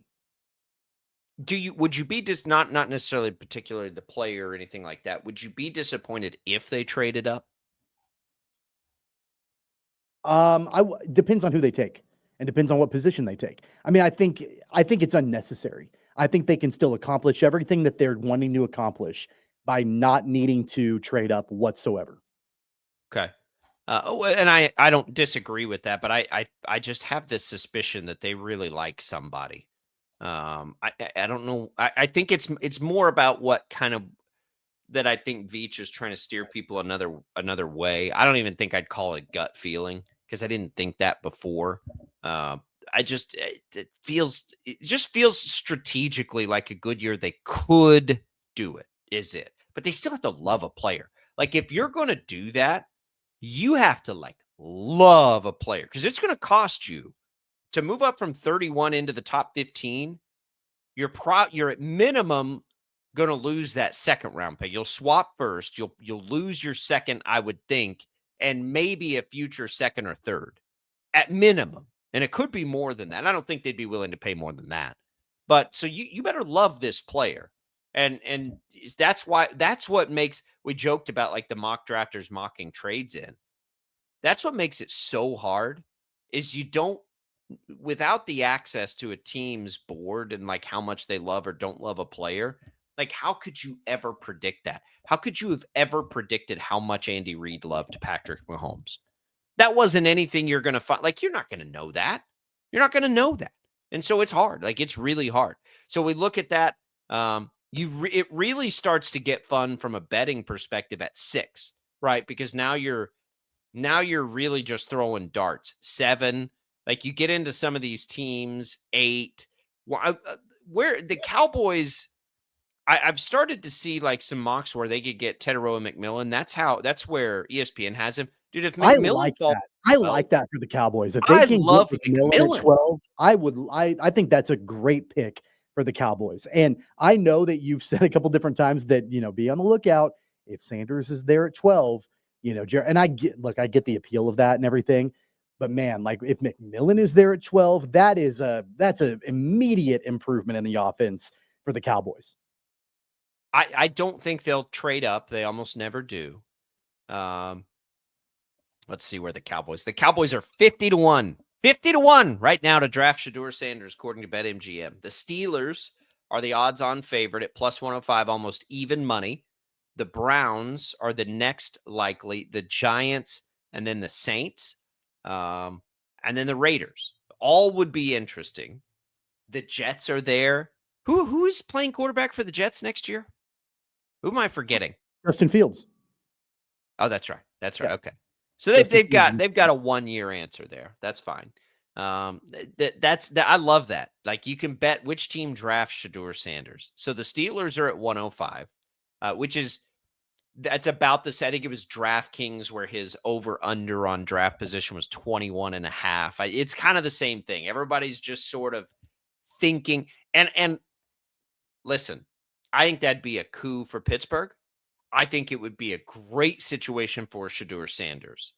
Would you be not necessarily particularly the player or anything like that? Would you be disappointed if they traded up? Depends on who they take, and depends on what position they take. I mean, I think it's unnecessary. I think they can still accomplish everything that they're wanting to accomplish by not needing to trade up whatsoever. Okay. And I don't disagree with that, but I just have this suspicion that they really like somebody. I don't know. I think it's more about what kind of, that I think Veach is trying to steer people another way. I don't even think I'd call it gut feeling, because I didn't think that before. It just feels strategically like a good year. They could do it, is it? But they still have to love a player. Like, if you're going to do that, you have to love a player, because it's going to cost you to move up from 31 into the top 15. You're at minimum going to lose that second round pick. You'll swap first. You'll lose your second, I would think, and maybe a future second or third at minimum. And it could be more than that. I don't think they'd be willing to pay more than that. But so you better love this player. And that's what makes, we joked about like the mock drafters mocking trades in. That's what makes it so hard, is you don't, without the access to a team's board and like how much they love or don't love a player, like how could you ever predict that? How could you have ever predicted how much Andy Reid loved Patrick Mahomes? That wasn't anything you're going to find. Like, you're not going to know that. You're not going to know that. And so it's hard. Like, it's really hard. So we look at that. It really starts to get fun from a betting perspective at 6, right? Because now you're really just throwing darts. 7, Like you get into some of these teams, 8, where the Cowboys, I've started to see like some mocks where they could get Teteroa McMillan. That's where ESPN has him. Dude, if I McMillan like falls, that. I like that for the Cowboys. If they I can love get McMillan McMillan. at 12, I think that's a great pick for the Cowboys. And I know that you've said a couple different times that, be on the lookout if Sanders is there at 12, and I get the appeal of that and everything. But man, like if McMillan is there at 12, that's an immediate improvement in the offense for the Cowboys. I don't think they'll trade up. They almost never do. Let's see where the Cowboys are 50-1. 50-1 right now to draft Shedeur Sanders, according to BetMGM. The Steelers are the odds-on favorite at plus 105, almost even money. The Browns are the next likely. The Giants, and then the Saints, and then the Raiders. All would be interesting. The Jets are there. Who's playing quarterback for the Jets next year? Who am I forgetting? Justin Fields. Oh, that's right. That's right. Yeah. Okay. So they've got a 1-year answer there. That's fine. I love that. Like you can bet which team drafts Shedeur Sanders. So the Steelers are at 105, that's about the same. I think it was DraftKings where his over under on draft position was 21.5. It's kind of the same thing. Everybody's just sort of thinking and listen, I think that'd be a coup for Pittsburgh. I think it would be a great situation for Shedeur Sanders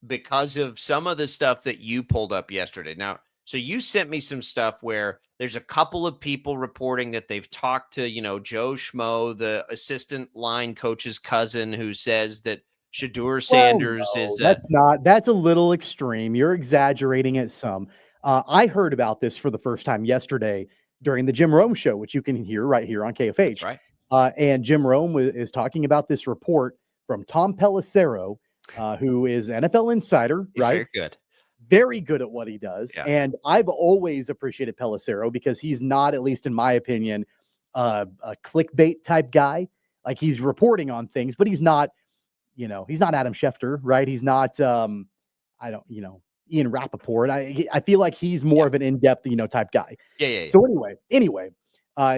because of some of the stuff that you pulled up yesterday. Now, so you sent me some stuff where there's a couple of people reporting that they've talked to, Joe Schmo, the assistant line coach's cousin, who says that Shedeur Sanders that's a little extreme. You're exaggerating it some. I heard about this for the first time yesterday during the Jim Rome show, which you can hear right here on KFH. That's right. And Jim Rome is talking about this report from Tom Pelissero, who is NFL insider, He's right? Very good at what he does. Yeah. And I've always appreciated Pelissero because he's not, at least in my opinion, a clickbait type guy. Like he's reporting on things, but he's not, he's not Adam Schefter, right? He's not, Ian Rappaport. I feel like he's more of an in-depth, type guy. Yeah. So anyway,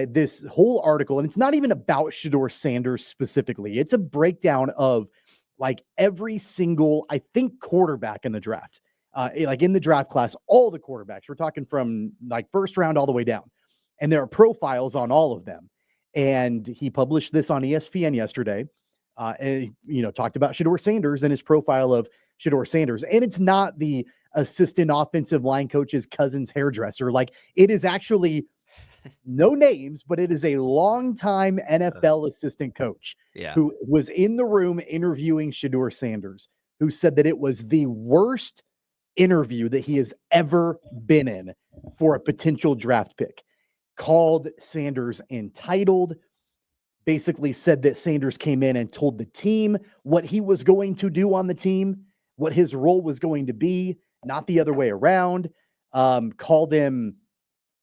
this whole article, and it's not even about Shedeur Sanders specifically. It's a breakdown of like every single, I think, quarterback in the draft. Like in the draft class, all the quarterbacks. We're talking from like first round all the way down. And there are profiles on all of them. And he published this on ESPN yesterday. And talked about Shedeur Sanders and his profile of Shedeur Sanders. And it's not the assistant offensive line coach's cousin's hairdresser. Like it is actually no names, but it is a longtime NFL assistant coach who was in the room interviewing Shedeur Sanders, who said that it was the worst interview that he has ever been in for a potential draft pick. Called Sanders entitled, basically said that Sanders came in and told the team what he was going to do on the team, what his role was going to be, not the other way around. Called him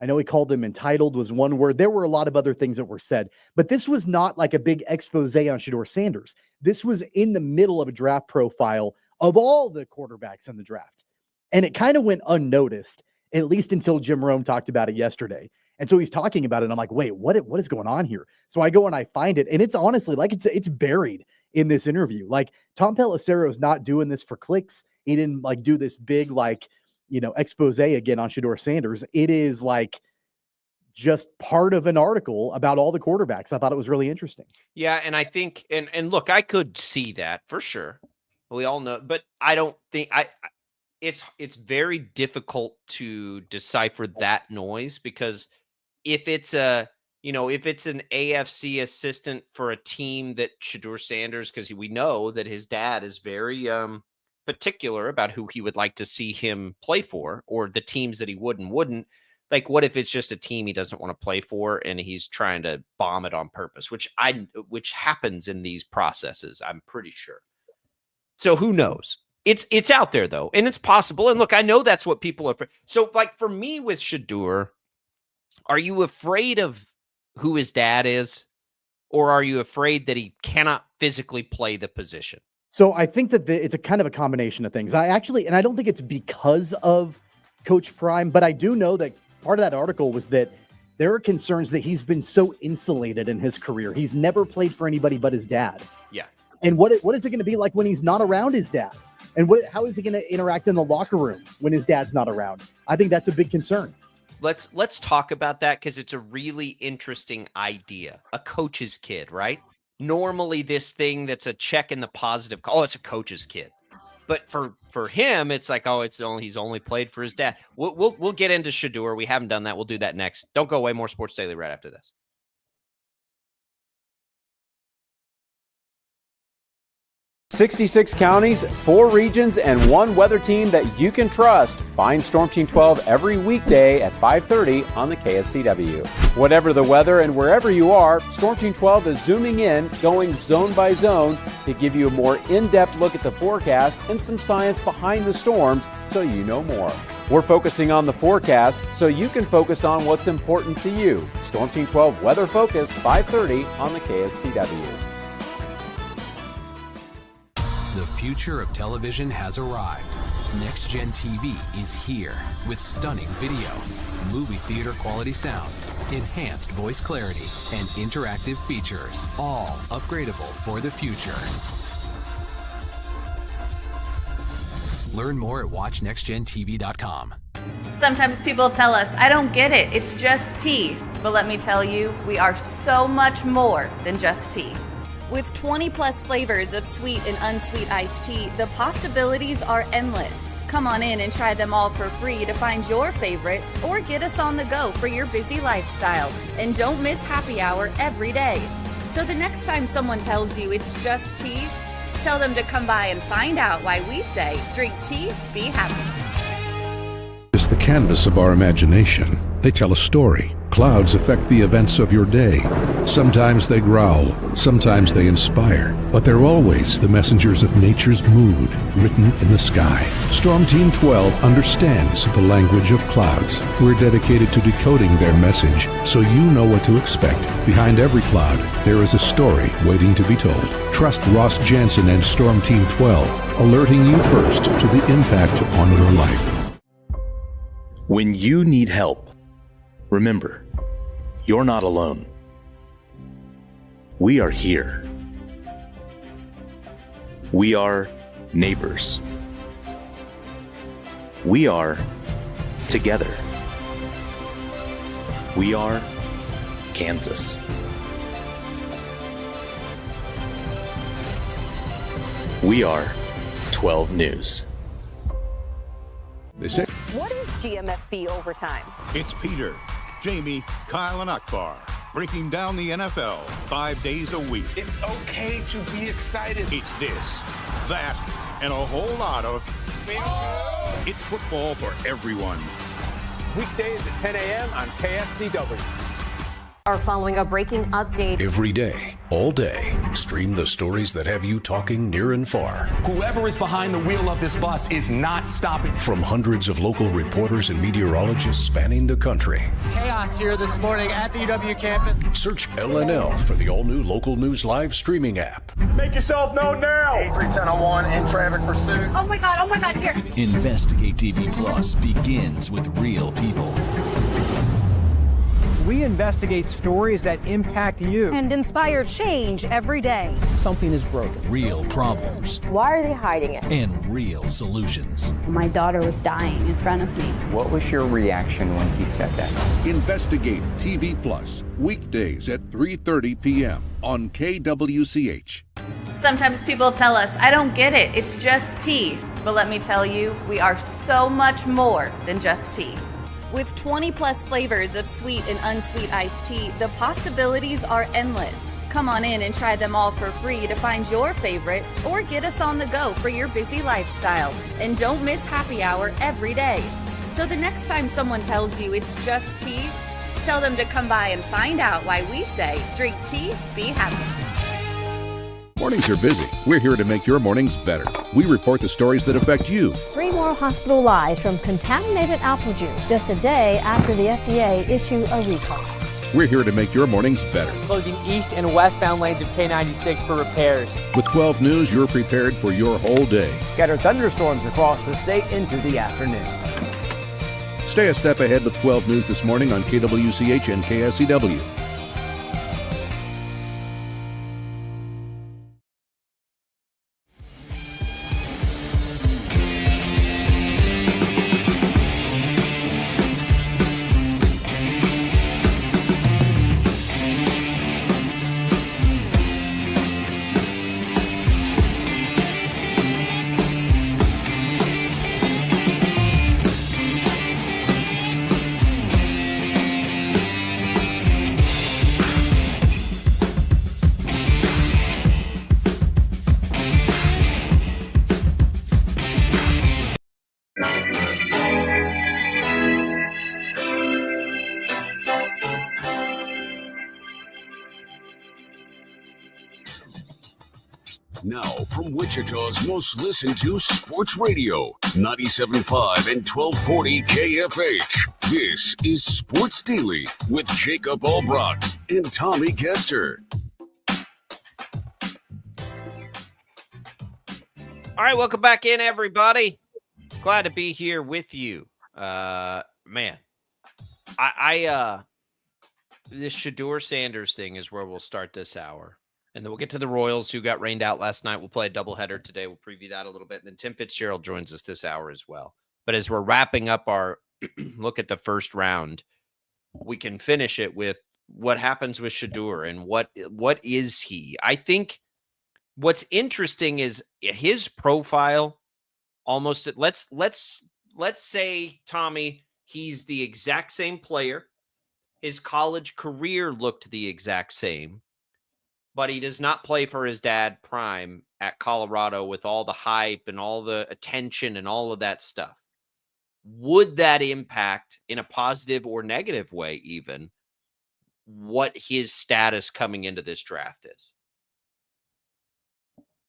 entitled was one word. There were a lot of other things that were said, but this was not like a big expose on Shedeur Sanders. This was in the middle of a draft profile of all the quarterbacks in the draft. And it kind of went unnoticed, at least until Jim Rome talked about it yesterday. And so he's talking about it. And I'm like, wait, what is going on here? So I go and I find it. And it's honestly like it's buried in this interview. Like Tom Pelissero is not doing this for clicks. He didn't like do this big, expose again on Shedeur Sanders. It is like just part of an article about all the quarterbacks. I thought it was really interesting. Yeah. And I think, and look, I could see that for sure. We all know, but I don't think it's very difficult to decipher that noise because if it's an AFC assistant for a team that Shedeur Sanders, because we know that his dad is very particular about who he would like to see him play for, or the teams that he would and wouldn't. Like, what if it's just a team he doesn't want to play for and he's trying to bomb it on purpose, which happens in these processes, I'm pretty sure. So who knows? It's out there though, and it's possible. And look, I know that's what people are. So like for me with Shedeur, are you afraid of who his dad is, or are you afraid that he cannot physically play the position? So I think that it's a kind of a combination of things. I don't think it's because of Coach Prime, but I do know that part of that article was that there are concerns that he's been so insulated in his career. He's never played for anybody but his dad. Yeah. And what is it going to be like when he's not around his dad? And how is he going to interact in the locker room when his dad's not around? I think that's a big concern. Let's talk about that because it's a really interesting idea. A coach's kid, right? Normally this thing that's a check in the positive, it's a coach's kid. But for him, it's like, he's only played for his dad. We'll get into Shedeur. We haven't done that. We'll do that next. Don't go away. More Sports Daily right after this. 66 counties, 4 regions, and 1 weather team that you can trust. Find Storm Team 12 every weekday at 5:30 on the KSCW. Whatever the weather and wherever you are, Storm Team 12 is zooming in, going zone by zone to give you a more in-depth look at the forecast and some science behind the storms so you know more. We're focusing on the forecast so you can focus on what's important to you. Storm Team 12 Weather Focus, 5:30 on the KSCW. The future of television has arrived. Next Gen TV is here with stunning video, movie theater quality sound, enhanced voice clarity, and interactive features, all upgradable for the future. Learn more at watchnextgentv.com. Sometimes people tell us, I don't get it, it's just tea. But let me tell you, we are so much more than just tea. With 20-plus flavors of sweet and unsweet iced tea, the possibilities are endless. Come on in and try them all for free to find your favorite, or get us on the go for your busy lifestyle. And don't miss happy hour every day. So the next time someone tells you it's just tea, tell them to come by and find out why we say, drink tea, be happy. It's the canvas of our imagination. They tell a story. Clouds affect the events of your day. Sometimes they growl, sometimes they inspire, but they're always the messengers of nature's mood, written in the sky. Storm Team 12 understands the language of clouds. We're dedicated to decoding their message so you know what to expect. Behind every cloud, there is a story waiting to be told. Trust Ross Jansen and Storm Team 12, alerting you first to the impact on your life. When you need help, remember, you're not alone. We are here. We are neighbors. We are together. We are Kansas. We are 12 News. They say, What is GMFB overtime? It's Peter, Jamie, Kyle, and Akbar breaking down the NFL 5 days a week. It's okay to be excited. It's this, that, and a whole lot of It's football for everyone. Weekdays at 10 a.m. on KSCW. Are following a breaking update. Every day, all day, stream the stories that have you talking near and far. Whoever is behind the wheel of this bus is not stopping. From hundreds of local reporters and meteorologists spanning the country. Chaos here this morning at the UW campus. Search LNL for the all-new Local News Live streaming app. Make yourself known now. 8310 in traffic pursuit. Oh my God, here. Investigate TV Plus begins with real people. We investigate stories that impact you. And inspire change every day. Something is broken. Real problems. Why are they hiding it? And real solutions. My daughter was dying in front of me. What was your reaction when he said that? Investigate TV Plus, weekdays at 3:30 p.m. on KWCH. Sometimes people tell us, I don't get it, it's just tea. But let me tell you, we are so much more than just tea. With 20-plus flavors of sweet and unsweet iced tea, the possibilities are endless. Come on in and try them all for free to find your favorite, or get us on the go for your busy lifestyle. And don't miss happy hour every day. So the next time someone tells you it's just tea, tell them to come by and find out why we say, drink tea, be happy. Mornings are busy. We're here to make your mornings better. We report the stories that affect you. 3 more hospital lies from contaminated apple juice just a day after the FDA issued a recall. We're here to make your mornings better. Closing east and westbound lanes of K96 for repairs. With 12 News, you're prepared for your whole day. Scattered thunderstorms across the state into the afternoon. Stay a step ahead with 12 News this morning on KWCH and KSCW. Now, from Wichita's most listened to sports radio, 97.5 and 1240 KFH. This is Sports Daily with Jacob Albrock and Tommy Kester. All right, welcome back in, everybody. Glad to be here with you. Man, this Shedeur Sanders thing is where we'll start this hour. And then we'll get to the Royals, who got rained out last night. We'll play a doubleheader today. We'll preview that a little bit. And then Tim Fitzgerald joins us this hour as well. But as we're wrapping up our look at the first round, we can finish it with what happens with Shedeur and what is he? I think what's interesting is his profile. Almost, let's say, Tommy, he's the exact same player. His college career looked the exact same. But he does not play for his dad prime at Colorado with all the hype and all the attention and all of that stuff. Would that impact in a positive or negative way even what his status coming into this draft is?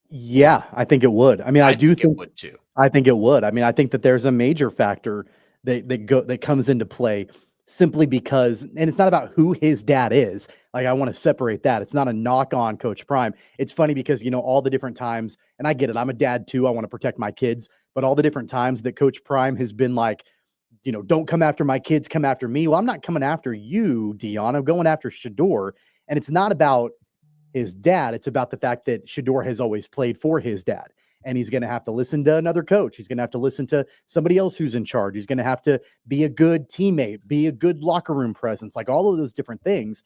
Yeah, I think it would. I mean, I do think it would too. I think it would. I mean, I think that there's a major factor that comes into play simply because, and it's not about who his dad is. Like, I want to separate that. It's not a knock on Coach Prime. It's funny because, all the different times, and I get it, I'm a dad too. I want to protect my kids, but all the different times that Coach Prime has been like, don't come after my kids, come after me. Well, I'm not coming after you, Dion. I'm going after Shedeur. And it's not about his dad. It's about the fact that Shedeur has always played for his dad. And he's going to have to listen to another coach. He's going to have to listen to somebody else who's in charge. He's going to have to be a good teammate, be a good locker room presence, like all of those different things.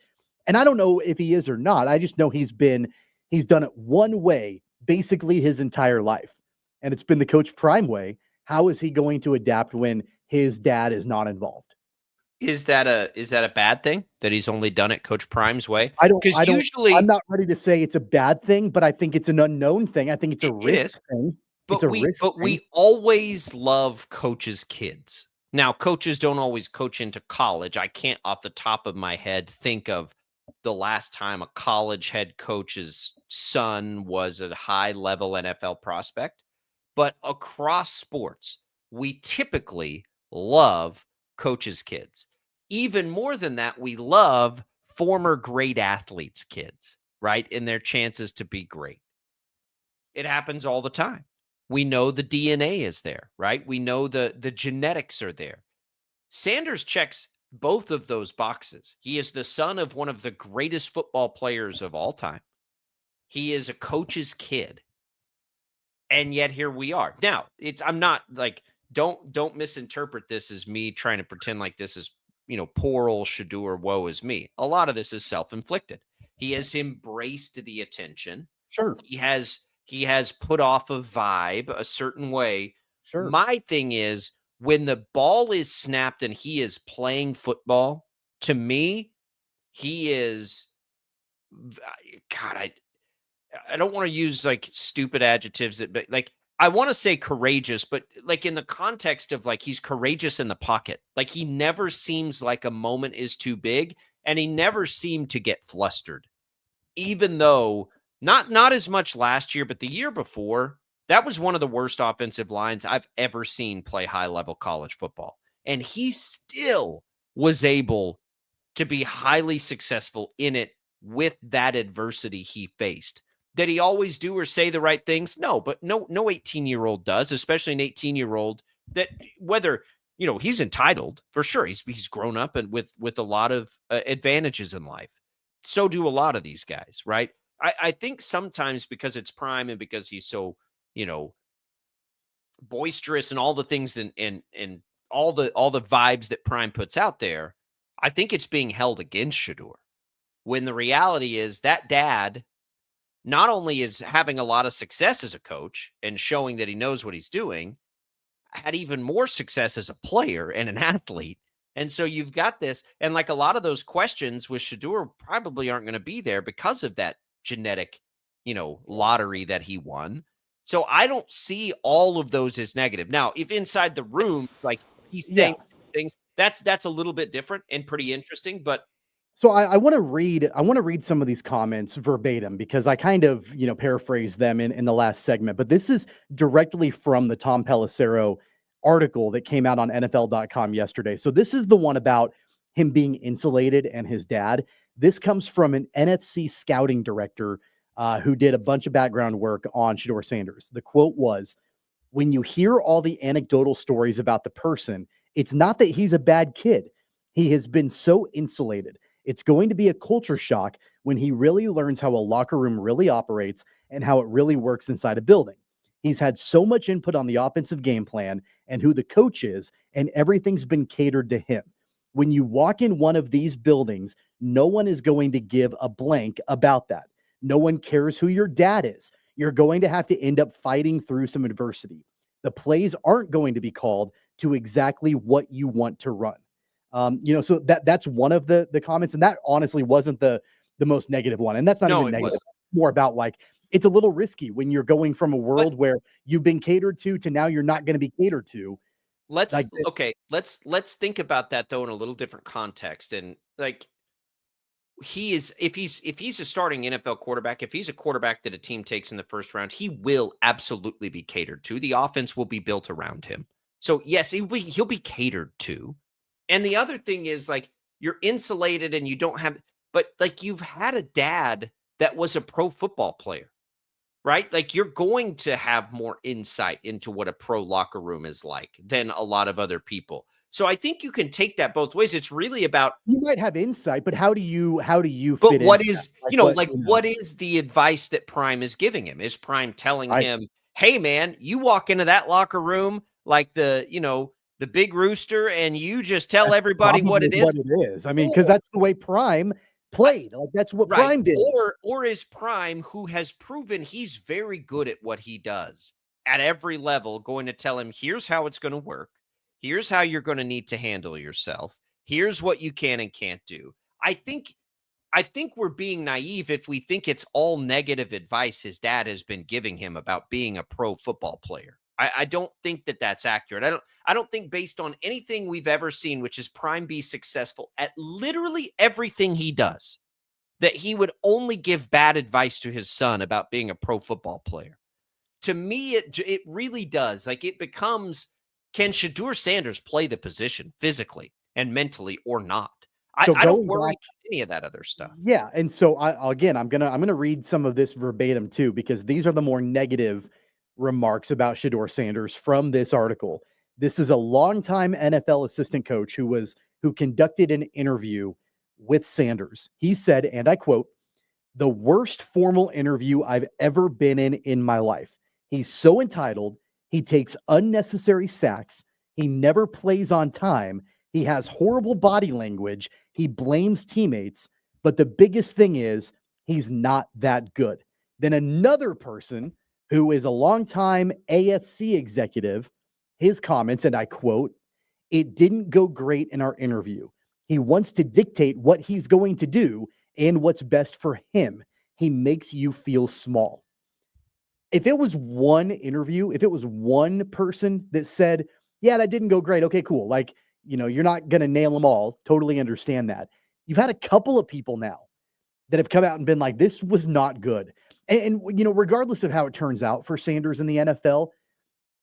And I don't know if he is or not. I just know he's done it one way basically his entire life. And it's been the Coach Prime way. How is he going to adapt when his dad is not involved? Is that a bad thing that he's only done it Coach Prime's way? I'm not ready to say it's a bad thing, but I think it's an unknown thing. I think it's a risk thing. But we always love coaches' kids. Now, coaches don't always coach into college. I can't off the top of my head think of the last time a college head coach's son was a high-level NFL prospect. But across sports, we typically love coaches' kids. Even more than that, we love former great athletes' kids, right? And their chances to be great. It happens all the time. We know the DNA is there, right? We know the genetics are there. Sanders checks both of those boxes. He is the son of one of the greatest football players of all time. He is a coach's kid. And yet here we are. Now, I'm not like, don't misinterpret this as me trying to pretend like this is, poor old Shedeur, woe is me. A lot of this is self-inflicted. He has embraced the attention. Sure. He has put off a vibe a certain way. Sure. My thing is, when the ball is snapped and he is playing football, to me, he is, God, I don't want to use like stupid adjectives but like, I want to say courageous, but like in the context of like, he's courageous in the pocket. Like, he never seems like a moment is too big, and he never seemed to get flustered, even though not as much last year, but the year before, that was one of the worst offensive lines I've ever seen play high-level college football. And he still was able to be highly successful in it with that adversity he faced. Did he always do or say the right things? No, but no 18-year-old does, especially an 18-year-old that whether he's entitled for sure. He's grown up and with a lot of advantages in life. So do a lot of these guys, right? I think sometimes because it's Prime and because he's so, boisterous and all the things and all the vibes that Prime puts out there, I think it's being held against Shedeur. When the reality is that dad not only is having a lot of success as a coach and showing that he knows what he's doing, had even more success as a player and an athlete. And so you've got this, and like a lot of those questions with Shedeur probably aren't going to be there because of that genetic, lottery that he won. So I don't see all of those as negative. Now, if inside the room, like he's saying things, that's a little bit different and pretty interesting. But so I want to read some of these comments verbatim because I kind of, paraphrased them in the last segment, but this is directly from the Tom Pelissero article that came out on NFL.com yesterday. So this is the one about him being insulated and his dad. This comes from an NFC scouting director who did a bunch of background work on Shedeur Sanders. The quote was, "When you hear all the anecdotal stories about the person, it's not that he's a bad kid. He has been so insulated. It's going to be a culture shock when he really learns how a locker room really operates and how it really works inside a building. He's had so much input on the offensive game plan and who the coach is, and everything's been catered to him. When you walk in one of these buildings, no one is going to give a blank about that. No one cares who your dad is. You're going to have to end up fighting through some adversity. The plays aren't going to be called to exactly what you want to run." So that's one of the comments, and that honestly wasn't the most negative one. And that's not even negative. More about like, it's a little risky when you're going from a world where you've been catered to now you're not going to be catered to. Let's think about that though in a little different context. And like, if he's a starting NFL quarterback, if he's a quarterback that a team takes in the first round, he will absolutely be catered to. The offense will be built around him. So yes, he'll be catered to. And the other thing is like, you're insulated and you don't have, but like you've had a dad that was a pro football player, right? Like you're going to have more insight into what a pro locker room is like than a lot of other people. So I think you can take that both ways. It's really about, you might have insight, but how do you but fit what into is, that? what is the advice that Prime is giving him? Is Prime telling him, hey man, you walk into that locker room like the big rooster and you just tell everybody what it is? I mean, because that's the way Prime played. Like that's what Prime did. Or is Prime, who has proven he's very good at what he does at every level, going to tell him, here's how it's going to work. Here's how you're going to need to handle yourself. Here's what you can and can't do. I think we're being naive if we think it's all negative advice his dad has been giving him about being a pro football player. I don't think that that's accurate. I don't think based on anything we've ever seen, which is Prime be successful at literally everything he does, that he would only give bad advice to his son about being a pro football player. To me, it really does. Like it becomes, can Shedeur Sanders play the position physically and mentally or not? I don't worry about any of that other stuff. Yeah, and so I'm gonna read some of this verbatim too, because these are the more negative remarks about Shedeur Sanders from this article. This is a longtime NFL assistant coach who conducted an interview with Sanders. He said, and I quote, "The worst formal interview I've ever been in my life. He's so entitled. He takes unnecessary sacks. He never plays on time. He has horrible body language. He blames teammates. But the biggest thing is he's not that good." Then another person who is a longtime AFC executive, his comments, and I quote, "It didn't go great in our interview. He wants to dictate what he's going to do and what's best for him. He makes you feel small." If it was one interview, if it was one person that said, yeah, that didn't go great. Okay, cool. Like, you're not going to nail them all. Totally understand that. You've had a couple of people now that have come out and been like, this was not good. And regardless of how it turns out for Sanders in the NFL,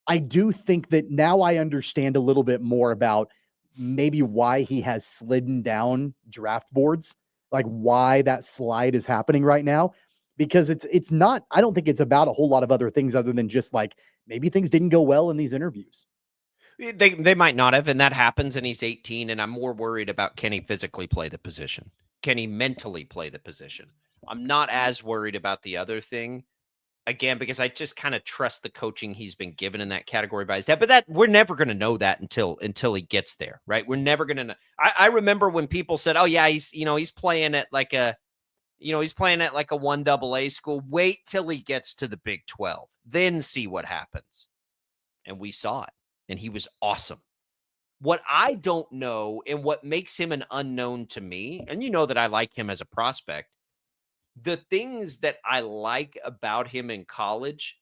I do think that now I understand a little bit more about maybe why he has slidden down draft boards, like why that slide is happening right now, because it's not, I don't think it's about a whole lot of other things other than just like, maybe things didn't go well in these interviews. They might not have, and that happens, and he's 18, and I'm more worried about can he physically play the position? Can he mentally play the position? I'm not as worried about the other thing, again, because I just kind of trust the coaching he's been given in that category by his dad. But that we're never going to know that until he gets there, right? We're never going to know. I remember when people said, "Oh yeah, he's playing at like a, he's playing at like a 1AA school. Wait till he gets to the Big 12, then see what happens." And we saw it, and he was awesome. What I don't know, and what makes him an unknown to me, and you know that I like him as a prospect, the things that I like about him in college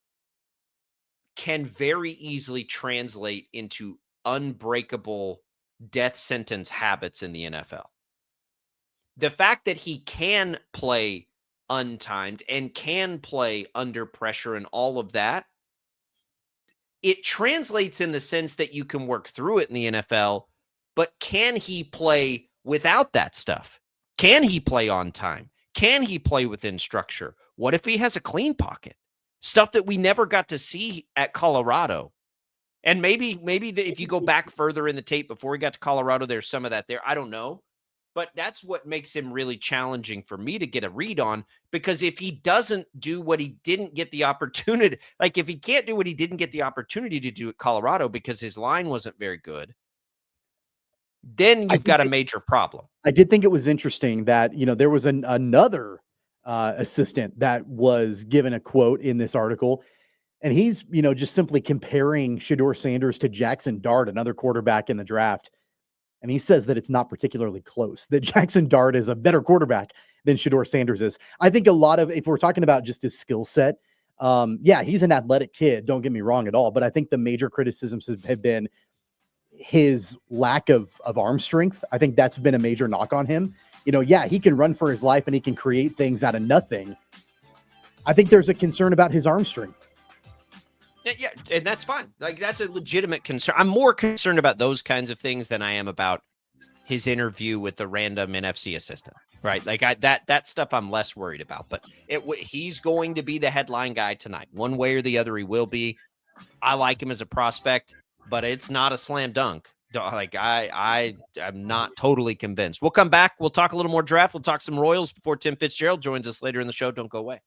can very easily translate into unbreakable death sentence habits in the NFL. The fact that he can play untimed and can play under pressure and all of that, it translates in the sense that you can work through it in the NFL, but can he play without that stuff? Can he play on time? Can he play within structure? What if he has a clean pocket? Stuff that we never got to see at Colorado. And maybe if you go back further in the tape before he got to Colorado, there's some of that there. I don't know. But that's what makes him really challenging for me to get a read on, because if he doesn't do what he didn't get the opportunity, like if he can't do what he didn't get the opportunity to do at Colorado because his line wasn't very good, then you've got a major problem. I did think it was interesting that, there was another assistant that was given a quote in this article, and he's, just simply comparing Shedeur Sanders to Jackson Dart, another quarterback in the draft. And he says that it's not particularly close, that Jackson Dart is a better quarterback than Shedeur Sanders is. I think if we're talking about just his skill set, he's an athletic kid. Don't get me wrong at all. But I think the major criticisms have been his lack of arm strength. I think that's been a major knock on him. He can run for his life and he can create things out of nothing. I think there's a concern about his arm strength. Yeah, and that's fine. Like, that's a legitimate concern. I'm more concerned about those kinds of things than I am about his interview with the random NFC assistant, right? Like that stuff I'm less worried about. But he's going to be the headline guy tonight. One way or the other, he will be. I like him as a prospect, but it's not a slam dunk. Like I'm not totally convinced. We'll come back. We'll talk a little more draft. We'll talk some Royals before Tim Fitzgerald joins us later in the show. Don't go away.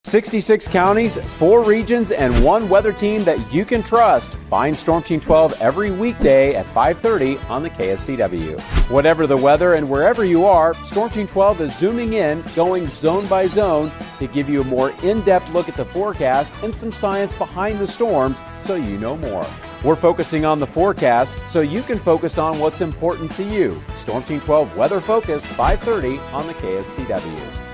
66 counties, 4 regions, and 1 weather team that you can trust. Find Storm Team 12 every weekday at 5:30 on the KSCW. Whatever the weather and wherever you are, Storm Team 12 is zooming in, going zone by zone to give you a more in-depth look at the forecast and some science behind the storms so you know more. We're focusing on the forecast so you can focus on what's important to you. Storm Team 12 Weather Focus, 5:30 on the KSCW.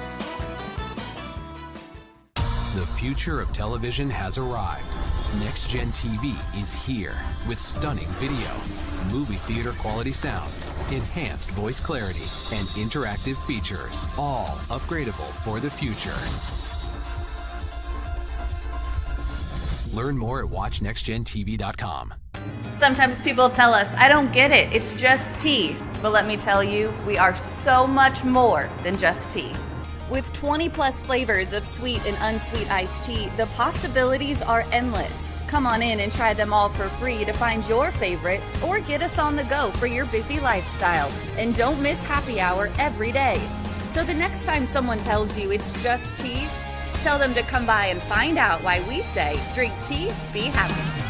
The future of television has arrived. Next Gen TV is here with stunning video, movie theater quality sound, enhanced voice clarity, and interactive features, all upgradable for the future. Learn more at watchnextgentv.com. Sometimes people tell us, I don't get it, it's just tea. But let me tell you, we are so much more than just tea. With 20 plus flavors of sweet and unsweet iced tea, the possibilities are endless. Come on in and try them all for free to find your favorite, or get us on the go for your busy lifestyle. And don't miss happy hour every day. So the next time someone tells you it's just tea, tell them to come by and find out why we say, drink tea, be happy.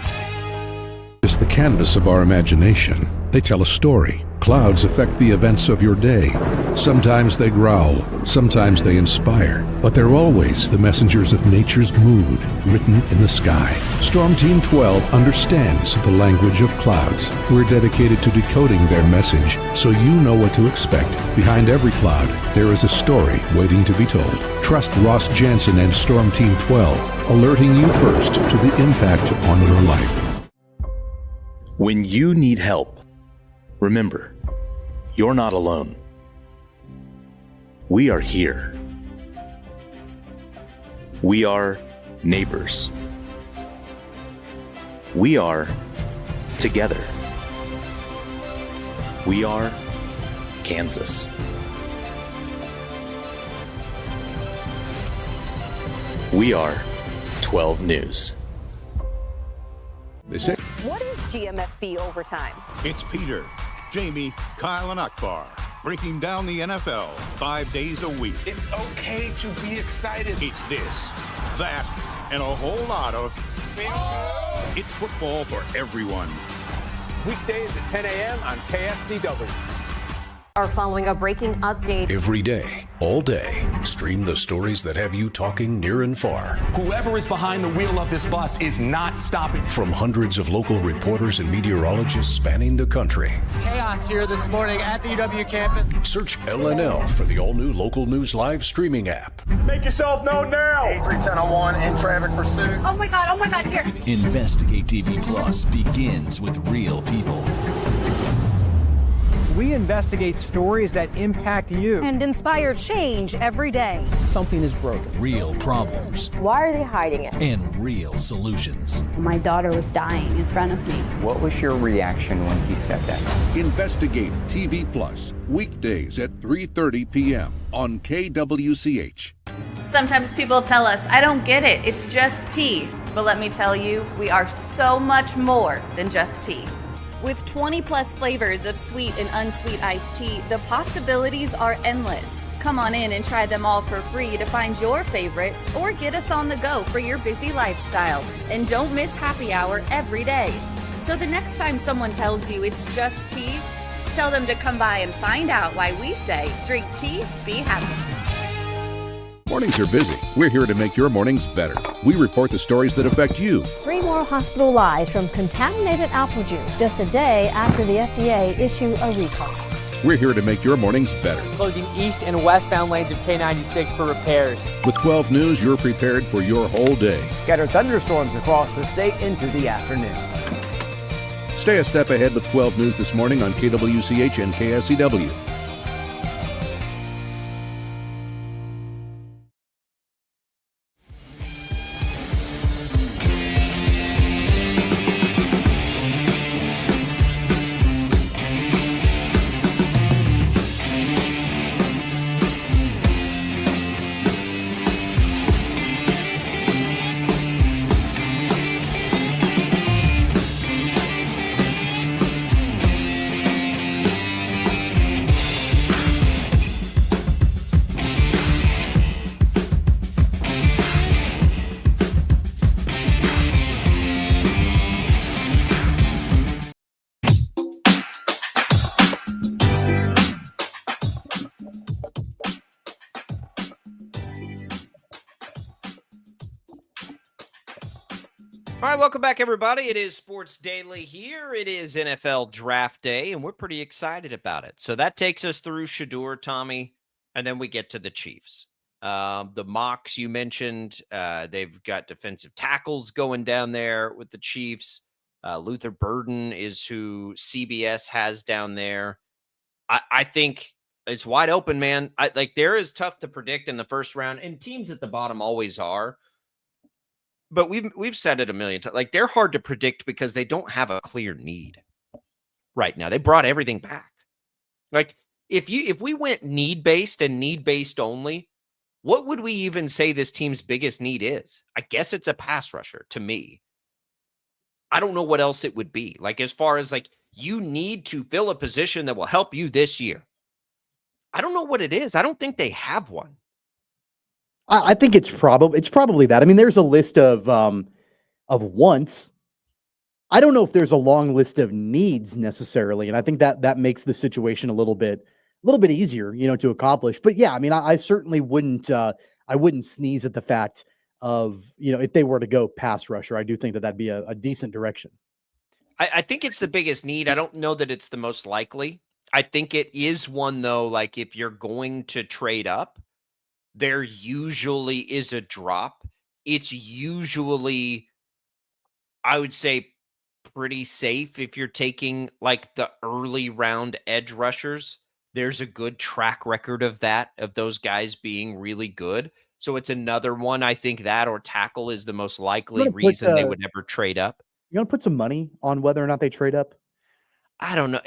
It's the canvas of our imagination. They tell a story. Clouds affect the events of your day. Sometimes they growl, sometimes they inspire, but they're always the messengers of nature's mood written in the sky. Storm Team 12 understands the language of clouds. We're dedicated to decoding their message so you know what to expect. Behind every cloud, there is a story waiting to be told. Trust Ross Jansen and Storm Team 12, alerting you first to the impact on your life. When you need help, remember, you're not alone. We are here. We are neighbors. We are together. We are Kansas. We are 12 News. They say, What is GMFB overtime? It's Peter, Jamie, Kyle, and Akbar breaking down the NFL 5 days a week. It's okay to be excited. It's this, that, and a whole lot of It's football for everyone. Weekdays at 10 a.m. on KSCW. Are following a breaking update. Every day, all day, stream the stories that have you talking near and far. Whoever is behind the wheel of this bus is not stopping. From hundreds of local reporters and meteorologists spanning the country. Chaos here this morning at the UW campus. Search LNL for the all-new local news live streaming app. Make yourself known now. 831001 in traffic pursuit. Oh my God, here. Investigate TV Plus begins with real people. We investigate stories that impact you. And inspire change every day. Something is broken. Real problems Why are they hiding it? and real solutions. My daughter was dying in front of me. What was your reaction when he said that? Investigate TV Plus, weekdays at 3:30 p.m. on KWCH. Sometimes people tell us, I don't get it, it's just tea. But let me tell you, we are so much more than just tea. With 20 plus flavors of sweet and unsweet iced tea, the possibilities are endless. Come on in and try them all for free to find your favorite or get us on the go for your busy lifestyle. And don't miss happy hour every day. So the next time someone tells you it's just tea, tell them to come by and find out why we say drink tea, be happy. Mornings are busy. We're here to make your mornings better. We report the stories that affect you. 3 more hospitalized from contaminated apple juice just a day after the FDA issued a recall. We're here to make your mornings better. Closing east and westbound lanes of K96 for repairs. With 12 News, you're prepared for your whole day. Scattered thunderstorms across the state into the afternoon. Stay a step ahead with 12 News this morning on KWCH and KSCW. All right, welcome back, everybody. It is Sports Daily here. It is NFL Draft Day, and we're pretty excited about it. So that takes us through Shedeur, Tommy, and then we get to the Chiefs. The mocks you mentioned, they've got defensive tackles going down there with the Chiefs. Luther Burden is who CBS has down there. I think it's wide open, man. There is tough to predict in the first round, and teams at the bottom always are. But we've said it a million times. They're hard to predict because they don't have a clear need right now. They brought everything back. If we went need-based and need-based only, what would we even say this team's biggest need is? I guess it's a pass rusher to me. I don't know what else it would be. As far as you need to fill a position that will help you this year. I don't know what it is. I don't think they have one. I think it's probably that. I mean, there's a list of wants. I don't know if there's a long list of needs necessarily, and I think that makes the situation a little bit easier, to accomplish. But yeah, I mean, I certainly wouldn't sneeze at the fact of if they were to go pass rusher. I do think that'd be a decent direction. I think it's the biggest need. I don't know that it's the most likely. I think it is one though. If you're going to trade up, there usually is a drop. It's usually, I would say, pretty safe if you're taking the early round edge rushers. There's a good track record of that, of those guys being really good. So it's another one. I think that or tackle is the most likely reason they would never trade up. You want to put some money on whether or not they trade up? I don't know.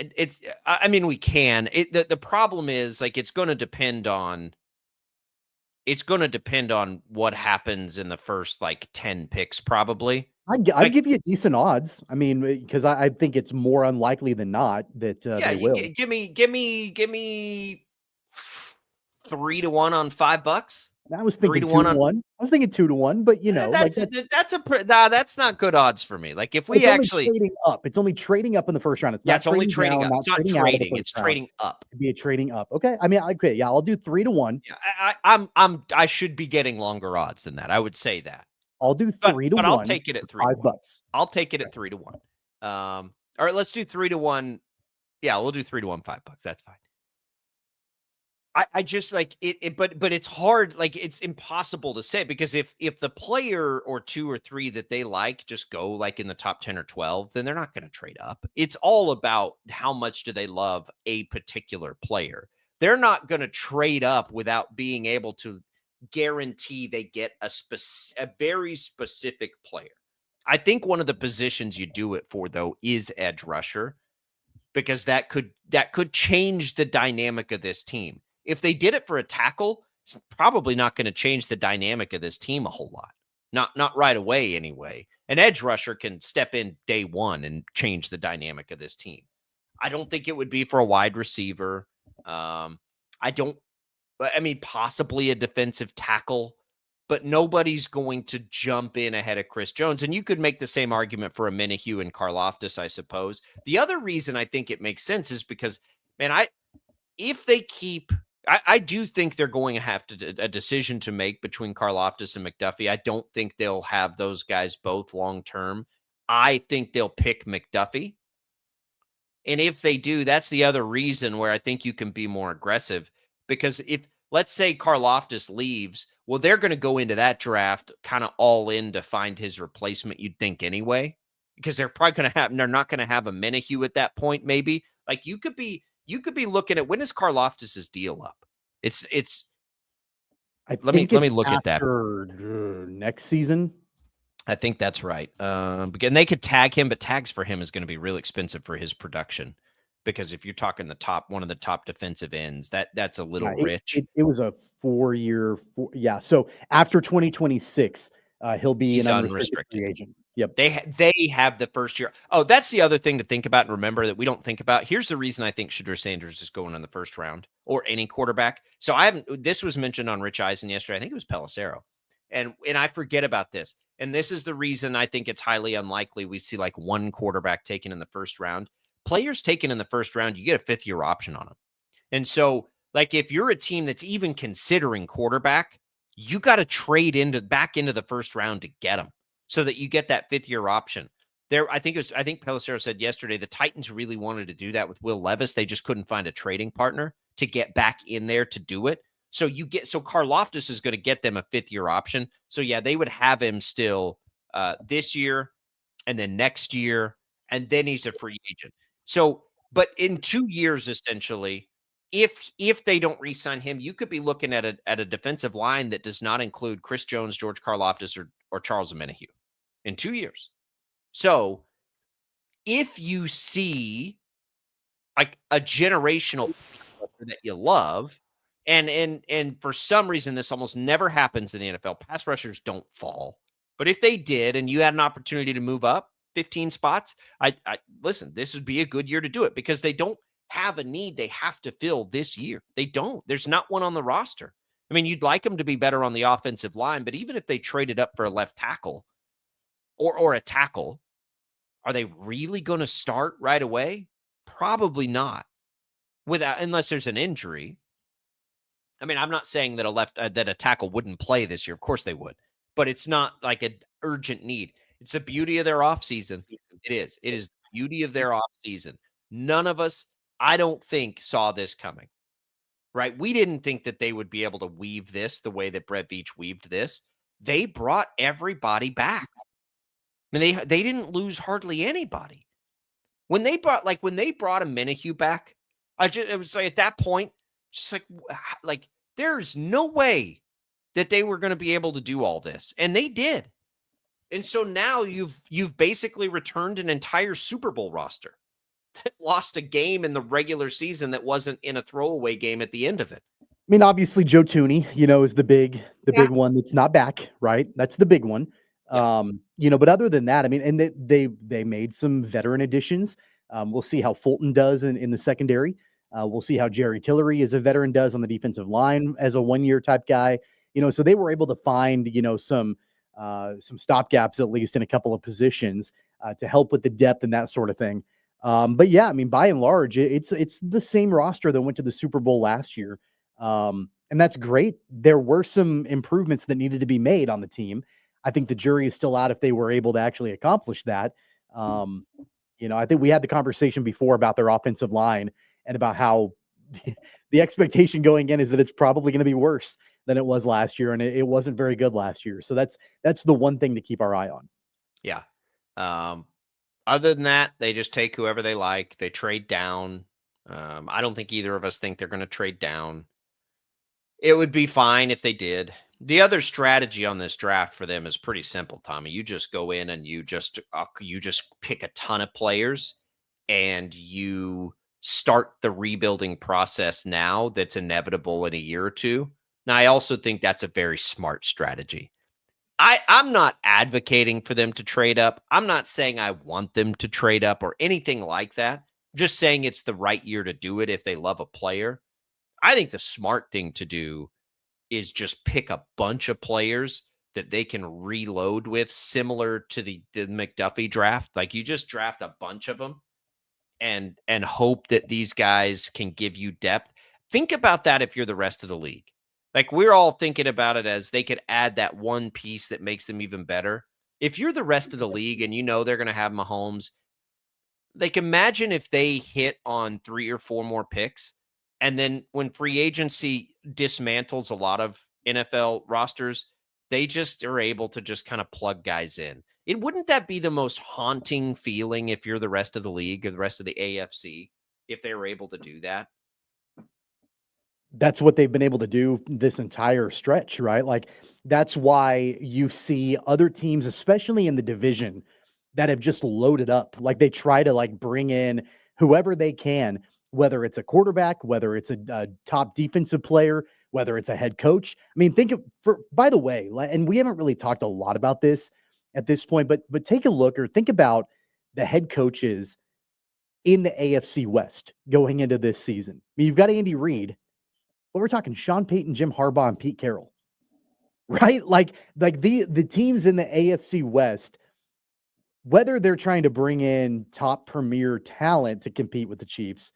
I mean, we can. The problem is it's going to depend on it's going to depend on what happens in the first like 10 picks, probably. I'd give you decent odds. I mean, because I think it's more unlikely than not that they will. Give me 3-1 on $5. I was thinking 2-1. I was thinking 2-1, but that's not good odds for me. Like if we actually trading up, it's only trading up in the first round. It's not it's only trading down, up. It's not trading. It's trading up. It'd be a trading up. Okay. I mean, okay, yeah, I'll do 3-1. Yeah, I should be getting longer odds than that. I would say that. I'll do 3-1. But I'll take it at $5. I'll take it at 3-1. All right, let's do 3-1. Yeah, we'll do 3-1, $5. That's fine. I just like it, but it's hard. Like it's impossible to say because if the player or 2 or 3 that they like just go like in the top 10 or 12, then they're not going to trade up. It's all about how much do they love a particular player. They're not going to trade up without being able to guarantee they get a very specific player. I think one of the positions you do it for though is edge rusher because that could change the dynamic of this team. If they did it for a tackle, it's probably not going to change the dynamic of this team a whole lot. Not right away anyway. An edge rusher can step in day one and change the dynamic of this team. I don't think it would be for a wide receiver. Possibly a defensive tackle, but nobody's going to jump in ahead of Chris Jones. And you could make the same argument for a Minihue and Karlaftis, I suppose. The other reason I think it makes sense is because, if they keep... I do think they're going to have a decision to make between Karlaftis and McDuffie. I don't think they'll have those guys both long term. I think they'll pick McDuffie. And if they do, that's the other reason where I think you can be more aggressive. Because if, let's say Karlaftis leaves, well, they're going to go into that draft kind of all in to find his replacement, you'd think anyway. Because they're probably they're not going to have a Minihue at that point, maybe. Like you could be looking at when is Karlaftis' deal up? Let me look at that next season. I think that's right. And they could tag him, but tags for him is going to be real expensive for his production because if you're talking one of the top defensive ends, that's a little rich. It was a 4-year. So after 2026, he'll be an unrestricted free agent. Yep. They have the first year. Oh, that's the other thing to think about and remember that we don't think about. Here's the reason I think Shedeur Sanders is going in the first round or any quarterback. So this was mentioned on Rich Eisen yesterday. I think it was Pelissero. And I forget about this. And this is the reason I think it's highly unlikely we see like one quarterback taken in the first round. Players taken in the first round, you get a 5th-year option on them. And so like if you're a team that's even considering quarterback, you got to trade back into the first round to get them. So that you get that 5th-year option. I think Pelissero said yesterday the Titans really wanted to do that with Will Levis. They just couldn't find a trading partner to get back in there to do it. So Karlaftis is going to get them a 5th-year option. So yeah, they would have him still this year and then next year, and then he's a free agent. So, but in 2 years, essentially, if they don't re-sign him, you could be looking at a defensive line that does not include Chris Jones, George Karlaftis, or Charles Minihue in 2 years. So if you see like a generational that you love, and for some reason this almost never happens in the NFL, pass rushers don't fall. But if they did and you had an opportunity to move up 15 spots, I listen, this would be a good year to do it because they don't have a need they have to fill this year. They don't. There's not one on the roster. I mean, you'd like them to be better on the offensive line, but even if they traded up for a left tackle or a tackle, are they really going to start right away? Probably not. Unless there's an injury. I mean, I'm not saying that that a tackle wouldn't play this year. Of course they would, but it's not like an urgent need. It's the beauty of their offseason. It is. It is the beauty of their offseason. None of us, I don't think, saw this coming. Right? We didn't think that they would be able to weave this the way that Brett Veach weaved this. They brought everybody back. I mean, they didn't lose hardly anybody. When they brought a Minihue back, it was like at that point, just like there's no way that they were going to be able to do all this, and they did. And so now you've basically returned an entire Super Bowl roster that lost a game in the regular season that wasn't in a throwaway game at the end of it. mean, obviously Joe Tooney, is the big one that's not back, right? That's the big one. But other than that, I mean, and they made some veteran additions. We'll see how Fulton does in the secondary. We'll see how Jerry Tillery as a veteran does on the defensive line as a 1-year type guy. So they were able to find, some stopgaps at least in a couple of positions to help with the depth and that sort of thing. But yeah, I mean, by and large, it's the same roster that went to the Super Bowl last year. And that's great. There were some improvements that needed to be made on the team. I think the jury is still out if they were able to actually accomplish that. I think we had the conversation before about their offensive line and about how the expectation going in is that it's probably going to be worse than it was last year. And it wasn't very good last year. So that's the one thing to keep our eye on. Yeah. Other than that, they just take whoever they like. They trade down. I don't think either of us think they're going to trade down. It would be fine if they did. The other strategy on this draft for them is pretty simple, Tommy. You just go in and you just pick a ton of players and you start the rebuilding process now that's inevitable in a year or two. Now, I also think that's a very smart strategy. I'm not advocating for them to trade up. I'm not saying I want them to trade up or anything like that. I'm just saying it's the right year to do it if they love a player. I think the smart thing to do is just pick a bunch of players that they can reload with, similar to the McDuffie draft. Like, you just draft a bunch of them and hope that these guys can give you depth. Think about that if you're the rest of the league. Like, we're all thinking about it as they could add that one piece that makes them even better. If you're the rest of the league and they're going to have Mahomes, like, imagine if they hit on 3 or 4 more picks. And then when free agency dismantles a lot of NFL rosters, they just are able to just kind of plug guys in. Wouldn't that be the most haunting feeling if you're the rest of the league or the rest of the AFC, if they were able to do that? That's what they've been able to do this entire stretch, right? Like, that's why you see other teams, especially in the division, that have just loaded up. Like, they try to bring in whoever they can, whether it's a quarterback, whether it's a top defensive player, whether it's a head coach. I mean, by the way, and we haven't really talked a lot about this at this point, but take a look or think about the head coaches in the AFC West going into this season. I mean, you've got Andy Reid, but we're talking Sean Payton, Jim Harbaugh, and Pete Carroll, right? Like the teams in the AFC West, whether they're trying to bring in top premier talent to compete with the Chiefs,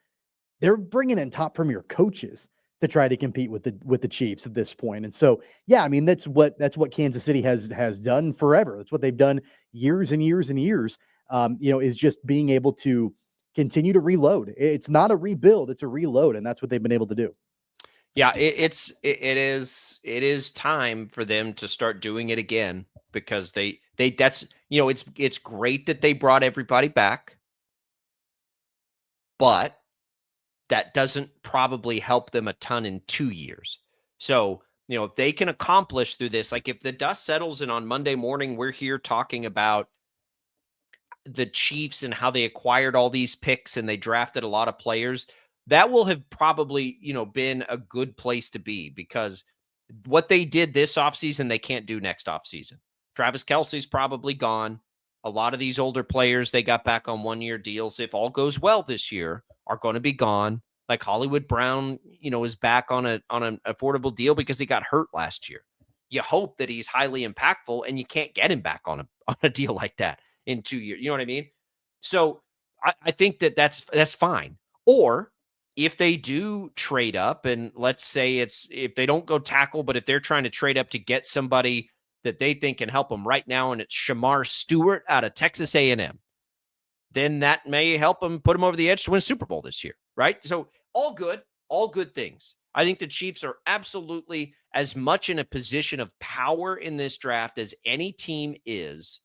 they're bringing in top premier coaches to try to compete with the Chiefs at this point. And so, yeah, I mean, that's what Kansas City has done forever. That's what they've done years and years and years. Is just being able to continue to reload. It's not a rebuild, it's a reload, and that's what they've been able to do. Yeah, it is time for them to start doing it again, because it's great that they brought everybody back, but that doesn't probably help them a ton in 2 years. So, if they can accomplish through this, like if the dust settles and on Monday morning we're here talking about the Chiefs and how they acquired all these picks and they drafted a lot of players, that will have probably, been a good place to be, because what they did this offseason, they can't do next offseason. Travis Kelce's probably gone. A lot of these older players they got back on 1-year deals, if all goes well this year, are going to be gone. Like Hollywood Brown, is back on an affordable deal because he got hurt last year. You hope that he's highly impactful, and you can't get him back on a deal like that in 2 years. You know what I mean? So I think that's fine. Or if they do trade up, and let's say if they don't go tackle, but if they're trying to trade up to get somebody that they think can help them right now, and it's Shamar Stewart out of Texas A&M, then that may help them put them over the edge to win a Super Bowl this year, right? So all good things. I think the Chiefs are absolutely as much in a position of power in this draft as any team is.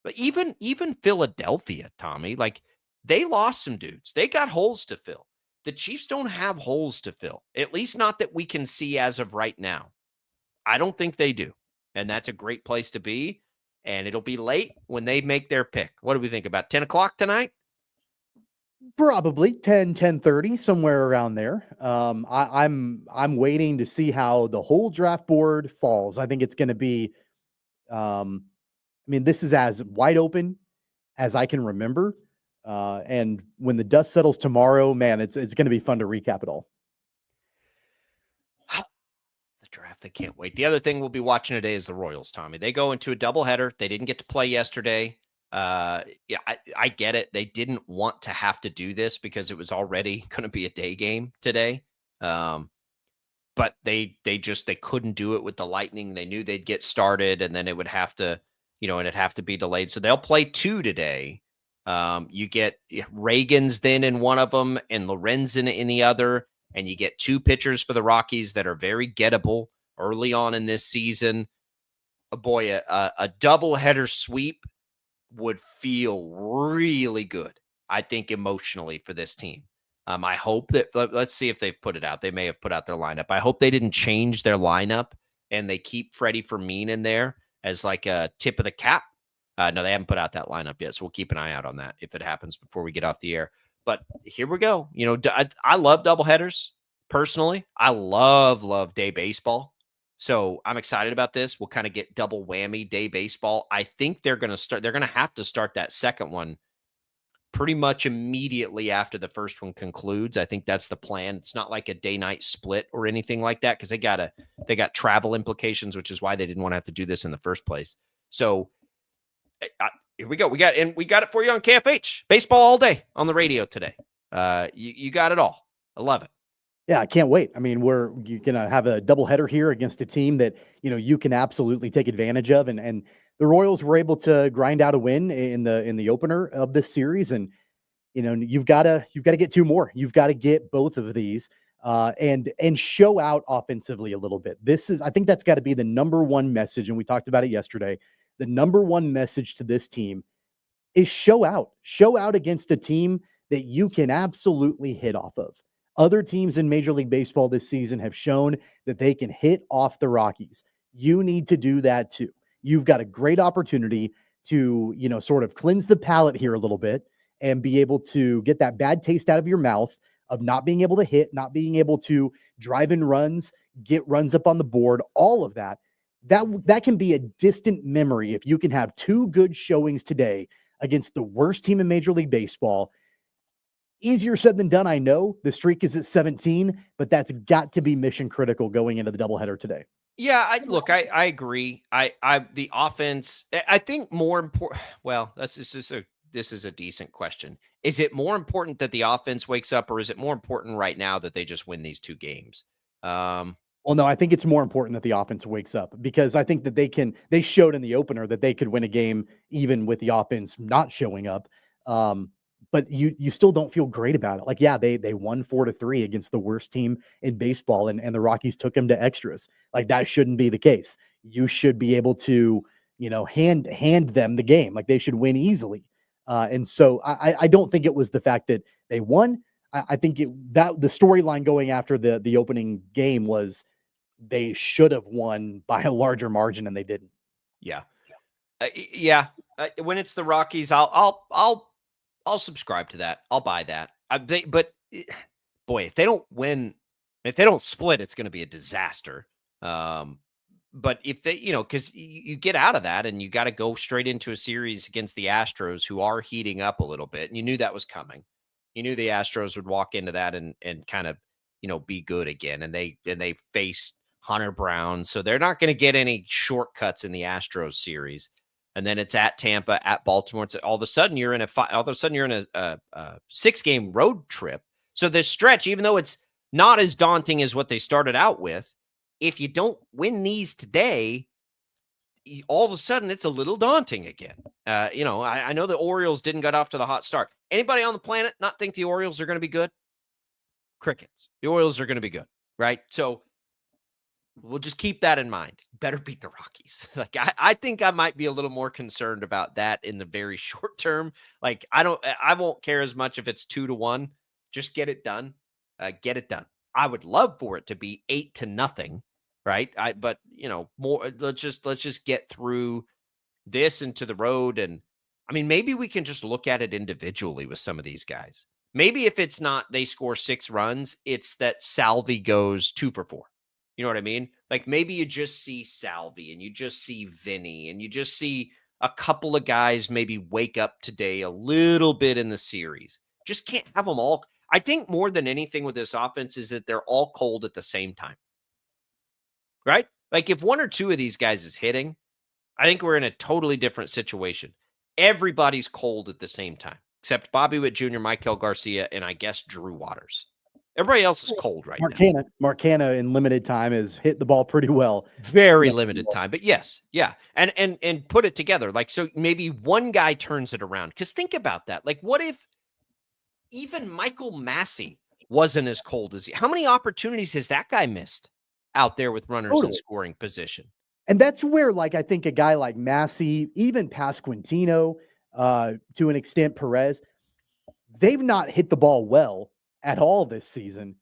But even Philadelphia, Tommy, like, they lost some dudes. They got holes to fill. The Chiefs don't have holes to fill, at least not that we can see as of right now. I don't think they do. And that's a great place to be. And it'll be late when they make their pick. What do we think, about 10 o'clock tonight? Probably 10:30, somewhere around there. I'm waiting to see how the whole draft board falls. I think it's going to be. This is as wide open as I can remember. And when the dust settles tomorrow, man, it's going to be fun to recap it all. The draft, I can't wait. The other thing we'll be watching today is the Royals, Tommy. They go into a doubleheader. They didn't get to play yesterday. I get it. They didn't want to have to do this because it was already going to be a day game today. But they couldn't do it with the Lightning. They knew they'd get started and then it would have to, and it'd have to be delayed. So they'll play 2 today. You get Reagan's then in one of them and Lorenzen in the other. And you get 2 pitchers for the Rockies that are very gettable early on in this season. A doubleheader sweep would feel really good, I think, emotionally for this team. I hope that, let's see if they've put it out. They may have put out their lineup. I hope they didn't change their lineup and they keep Freddie Fermin in there as like a tip of the cap. No, they haven't put out that lineup yet, so we'll keep an eye out on that if it happens before we get off the air. But here we go. I love doubleheaders personally. I love day baseball. So I'm excited about this. We'll kind of get double whammy day baseball. I think they're going to have to start that second one pretty much immediately after the first one concludes. I think that's the plan. It's not like a day-night split or anything like that because they got travel implications, which is why they didn't want to have to do this in the first place. So here we go. We got it for you on KFH. Baseball all day on the radio today. You got it all. I love it. Yeah, I can't wait. I mean, you're going to have a doubleheader here against a team that, you can absolutely take advantage of. And the Royals were able to grind out a win in the opener of this series. And, you've got to get 2 more. You've got to get both of these and show out offensively a little bit. I think that's got to be the number one message. And we talked about it yesterday. The number one message to this team is show out against a team that you can absolutely hit off of. Other teams in Major League Baseball this season have shown that they can hit off the Rockies. You need to do that too. You've got a great opportunity to, sort of cleanse the palate here a little bit and be able to get that bad taste out of your mouth of not being able to hit, not being able to drive in runs, get runs up on the board, all of that. That can be a distant memory if you can have 2 good showings today against the worst team in Major League Baseball. Easier said than done, I know. The streak is at 17, but that's got to be mission critical going into the doubleheader today. Yeah, I agree. The offense, I think more important. Well, this is a decent question. Is it more important that the offense wakes up, or is it more important right now that they just win these 2 games? Well, no, I think it's more important that the offense wakes up because I think that they showed in the opener that they could win a game even with the offense not showing up. But you still don't feel great about it. Like, yeah, they won 4-3 against the worst team in baseball, and the Rockies took them to extras. Like, that shouldn't be the case. You should be able to, hand them the game. Like, they should win easily. And so I don't think it was the fact that they won. I think the storyline going after the opening game was they should have won by a larger margin and they didn't. Yeah. When it's the Rockies, I'll subscribe to that. I'll buy that. But if they don't win, if they don't split, it's going to be a disaster. But if they, because you get out of that and you got to go straight into a series against the Astros, who are heating up a little bit, and you knew that was coming. You knew the Astros would walk into that and kind of, be good again. And they faced Hunter Brown, so they're not going to get any shortcuts in the Astros series. And then it's at Tampa, at Baltimore. It's all of a sudden you're in a 6-game road trip. So this stretch, even though it's not as daunting as what they started out with, if you don't win these today, all of a sudden it's a little daunting again. I know the Orioles didn't get off to the hot start. Anybody on the planet not think the Orioles are going to be good? Crickets. The Orioles are going to be good, right? So we'll just keep that in mind. Better beat the Rockies. Like, I think I might be a little more concerned about that in the very short term. Like, I won't care as much if it's 2-1. Just get it done. Get it done. I would love for it to be 8-0, right? But more. Let's just get through this into the road. And I mean, maybe we can just look at it individually with some of these guys. Maybe if it's not they score 6 runs, it's that Salvi goes 2 for 4. You know what I mean? Like maybe you just see Salvi and you just see Vinny and you just see a couple of guys maybe wake up today a little bit in the series. Just can't have them all. I think more than anything with this offense is that they're all cold at the same time. Right? Like if 1 or 2 of these guys is hitting, I think we're in a totally different situation. Everybody's cold at the same time, except Bobby Witt Jr., Michael Garcia, and I guess Drew Waters. Everybody else is cold right now. Marcana in limited time has hit the ball pretty well. Very limited time, but yes, yeah. And put it together. Like, so maybe one guy turns it around. Because think about that. Like, what if even Michael Massey wasn't as cold as he? How many opportunities has that guy missed out there with runners in scoring position? And that's where, like, I think a guy like Massey, even Pasquantino, to an extent, Perez, they've not hit the ball well at all this season,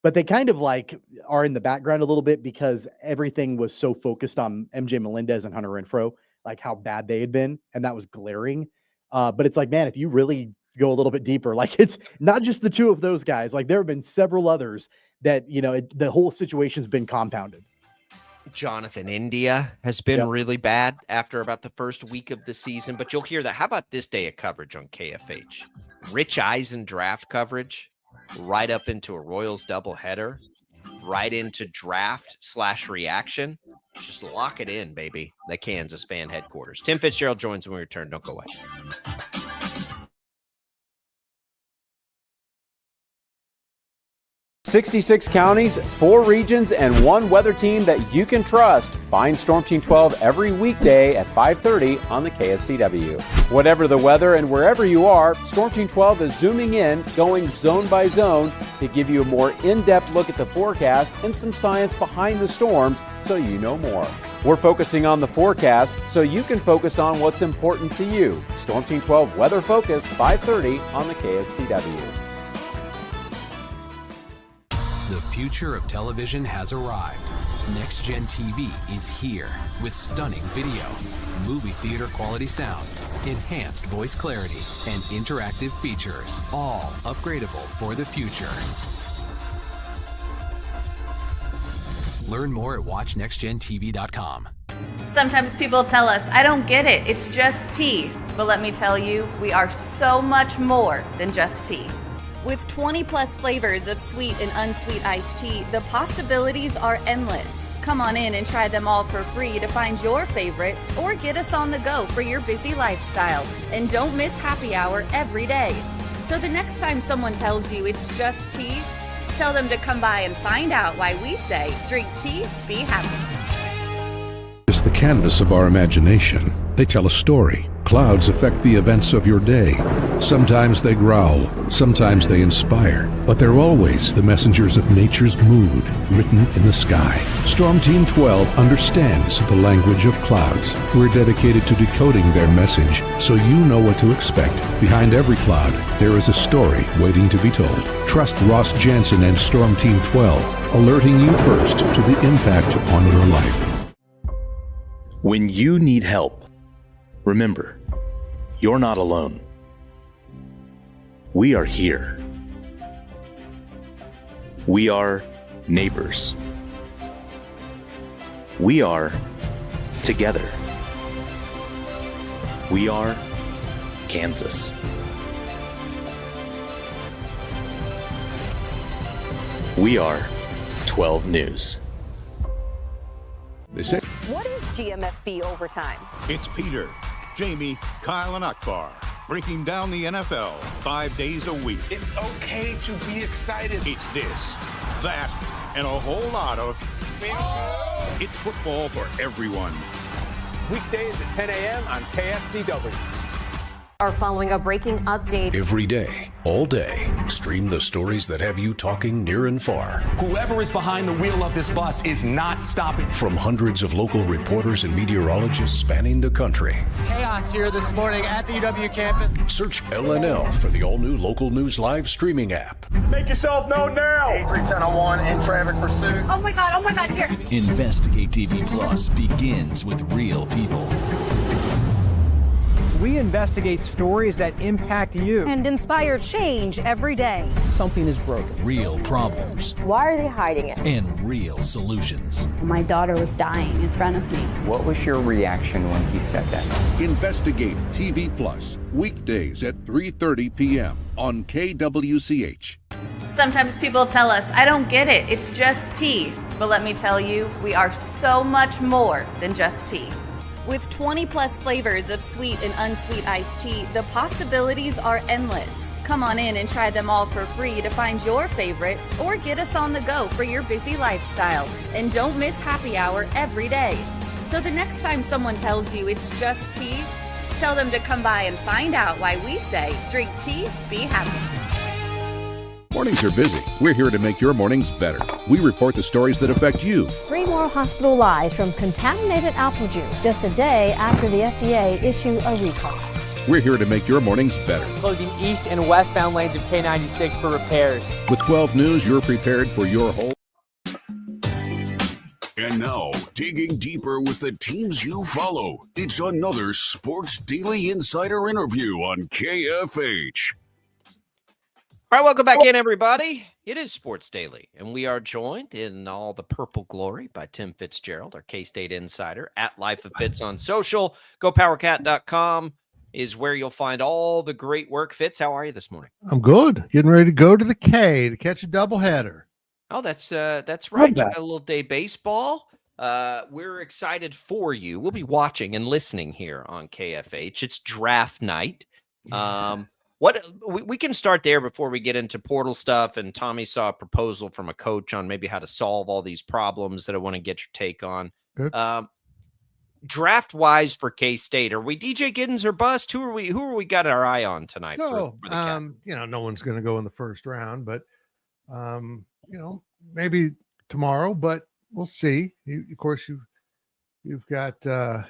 but they kind of like are in the background a little bit because everything was so focused on MJ Melendez and Hunter Renfroe, like how bad they had been. And that was glaring. But it's like, man, if you really go a little bit deeper, like it's not just the 2 of those guys, like there have been several others that, you know, the whole situation's been compounded. Jonathan India has been really bad after about the first week of the season, but you'll hear that. How about this day of coverage on KFH? Rich Eisen draft coverage, right up into a Royals doubleheader, right into draft/reaction. Just lock it in, baby. The Kansas fan headquarters. Tim Fitzgerald joins when we return. Don't go away. 66 counties, 4 regions, and 1 weather team that you can trust. Find Storm Team 12 every weekday at 5:30 on the KSCW. Whatever the weather and wherever you are, Storm Team 12 is zooming in, going zone by zone to give you a more in-depth look at the forecast and some science behind the storms so you know more. We're focusing on the forecast so you can focus on what's important to you. Storm Team 12 Weather Focus, 5:30 on the KSCW. The future of television has arrived. Next Gen TV is here with stunning video, movie theater quality sound, enhanced voice clarity, and interactive features, all upgradable for the future. Learn more at watchnextgentv.com. Sometimes people tell us, I don't get it, it's just tea. But let me tell you, we are so much more than just tea. With 20 plus flavors of sweet and unsweet iced tea, the possibilities are endless. Come on in and try them all for free to find your favorite or get us on the go for your busy lifestyle. And don't miss happy hour every day. So the next time someone tells you it's just tea, tell them to come by and find out why we say drink tea, be happy. It's the canvas of our imagination. They tell a story. Clouds affect the events of your day. Sometimes they growl, sometimes they inspire, but they're always the messengers of nature's mood written in the sky. Storm Team 12 understands the language of clouds. We're dedicated to decoding their message so you know what to expect. Behind every cloud, there is a story waiting to be told. Trust Ross Jansen and Storm Team 12, alerting you first to the impact on your life. When you need help, remember, you're not alone. We are here. We are neighbors. We are together. We are Kansas. We are 12 News. What is GMFB overtime? It's Peter, Jamie, Kyle, and Akbar breaking down the NFL 5 days a week. It's okay to be excited. It's this, that, and a whole lot of It's football for everyone. Weekdays at 10 a.m. on KSCW. Are following a breaking update. Every day, all day, stream the stories that have you talking near and far. Whoever is behind the wheel of this bus is not stopping. From hundreds of local reporters and meteorologists spanning the country. Chaos here this morning at the UW campus. Search LNL for the all-new Local News Live streaming app. Make yourself known now. 31001 in traffic pursuit. Oh my God, here. Investigate TV Plus begins with real people. We investigate stories that impact you and inspire change every day. Something is broken. Real problems. Why are they hiding it? And real solutions. My daughter was dying in front of me. What was your reaction when he said that? Investigate TV Plus, weekdays at 3:30 p.m. on KWCH. Sometimes people tell us, I don't get it, it's just tea. But let me tell you, we are so much more than just tea. With 20 plus flavors of sweet and unsweet iced tea, the possibilities are endless. Come on in and try them all for free to find your favorite or get us on the go for your busy lifestyle. And don't miss happy hour every day. So the next time someone tells you it's just tea, tell them to come by and find out why we say drink tea, be happy. Mornings are busy. We're here to make your mornings better. We report the stories that affect you. 3 more hospital lies from contaminated apple juice just a day after the FDA issue a recall. We're here to make your mornings better. Closing east and westbound lanes of K96 for repairs. With 12 News, you're prepared for your whole. And now, digging deeper with the teams you follow, it's another Sports Daily Insider interview on KFH. All right, welcome back in, everybody. It is Sports Daily, and we are joined in all the purple glory by Tim Fitzgerald, our K-State insider, at Life of Fitz on social. GoPowerCat.com is where you'll find all the great work. Fitz, how are you this morning? I'm good. Getting ready to go to the K to catch a doubleheader. Oh, that's right. You got a little day baseball. We're excited for you. We'll be watching and listening here on KFH. It's draft night. What we can start there before we get into portal stuff. And Tommy saw a proposal from a coach on maybe how to solve all these problems that I want to get your take on. Good. Draft wise for K-State, are we DJ Giddens or bust? Who are we got our eye on tonight? No, for the Cat? no one's going to go in the first round, but maybe tomorrow, but we'll see. Of course, you've got a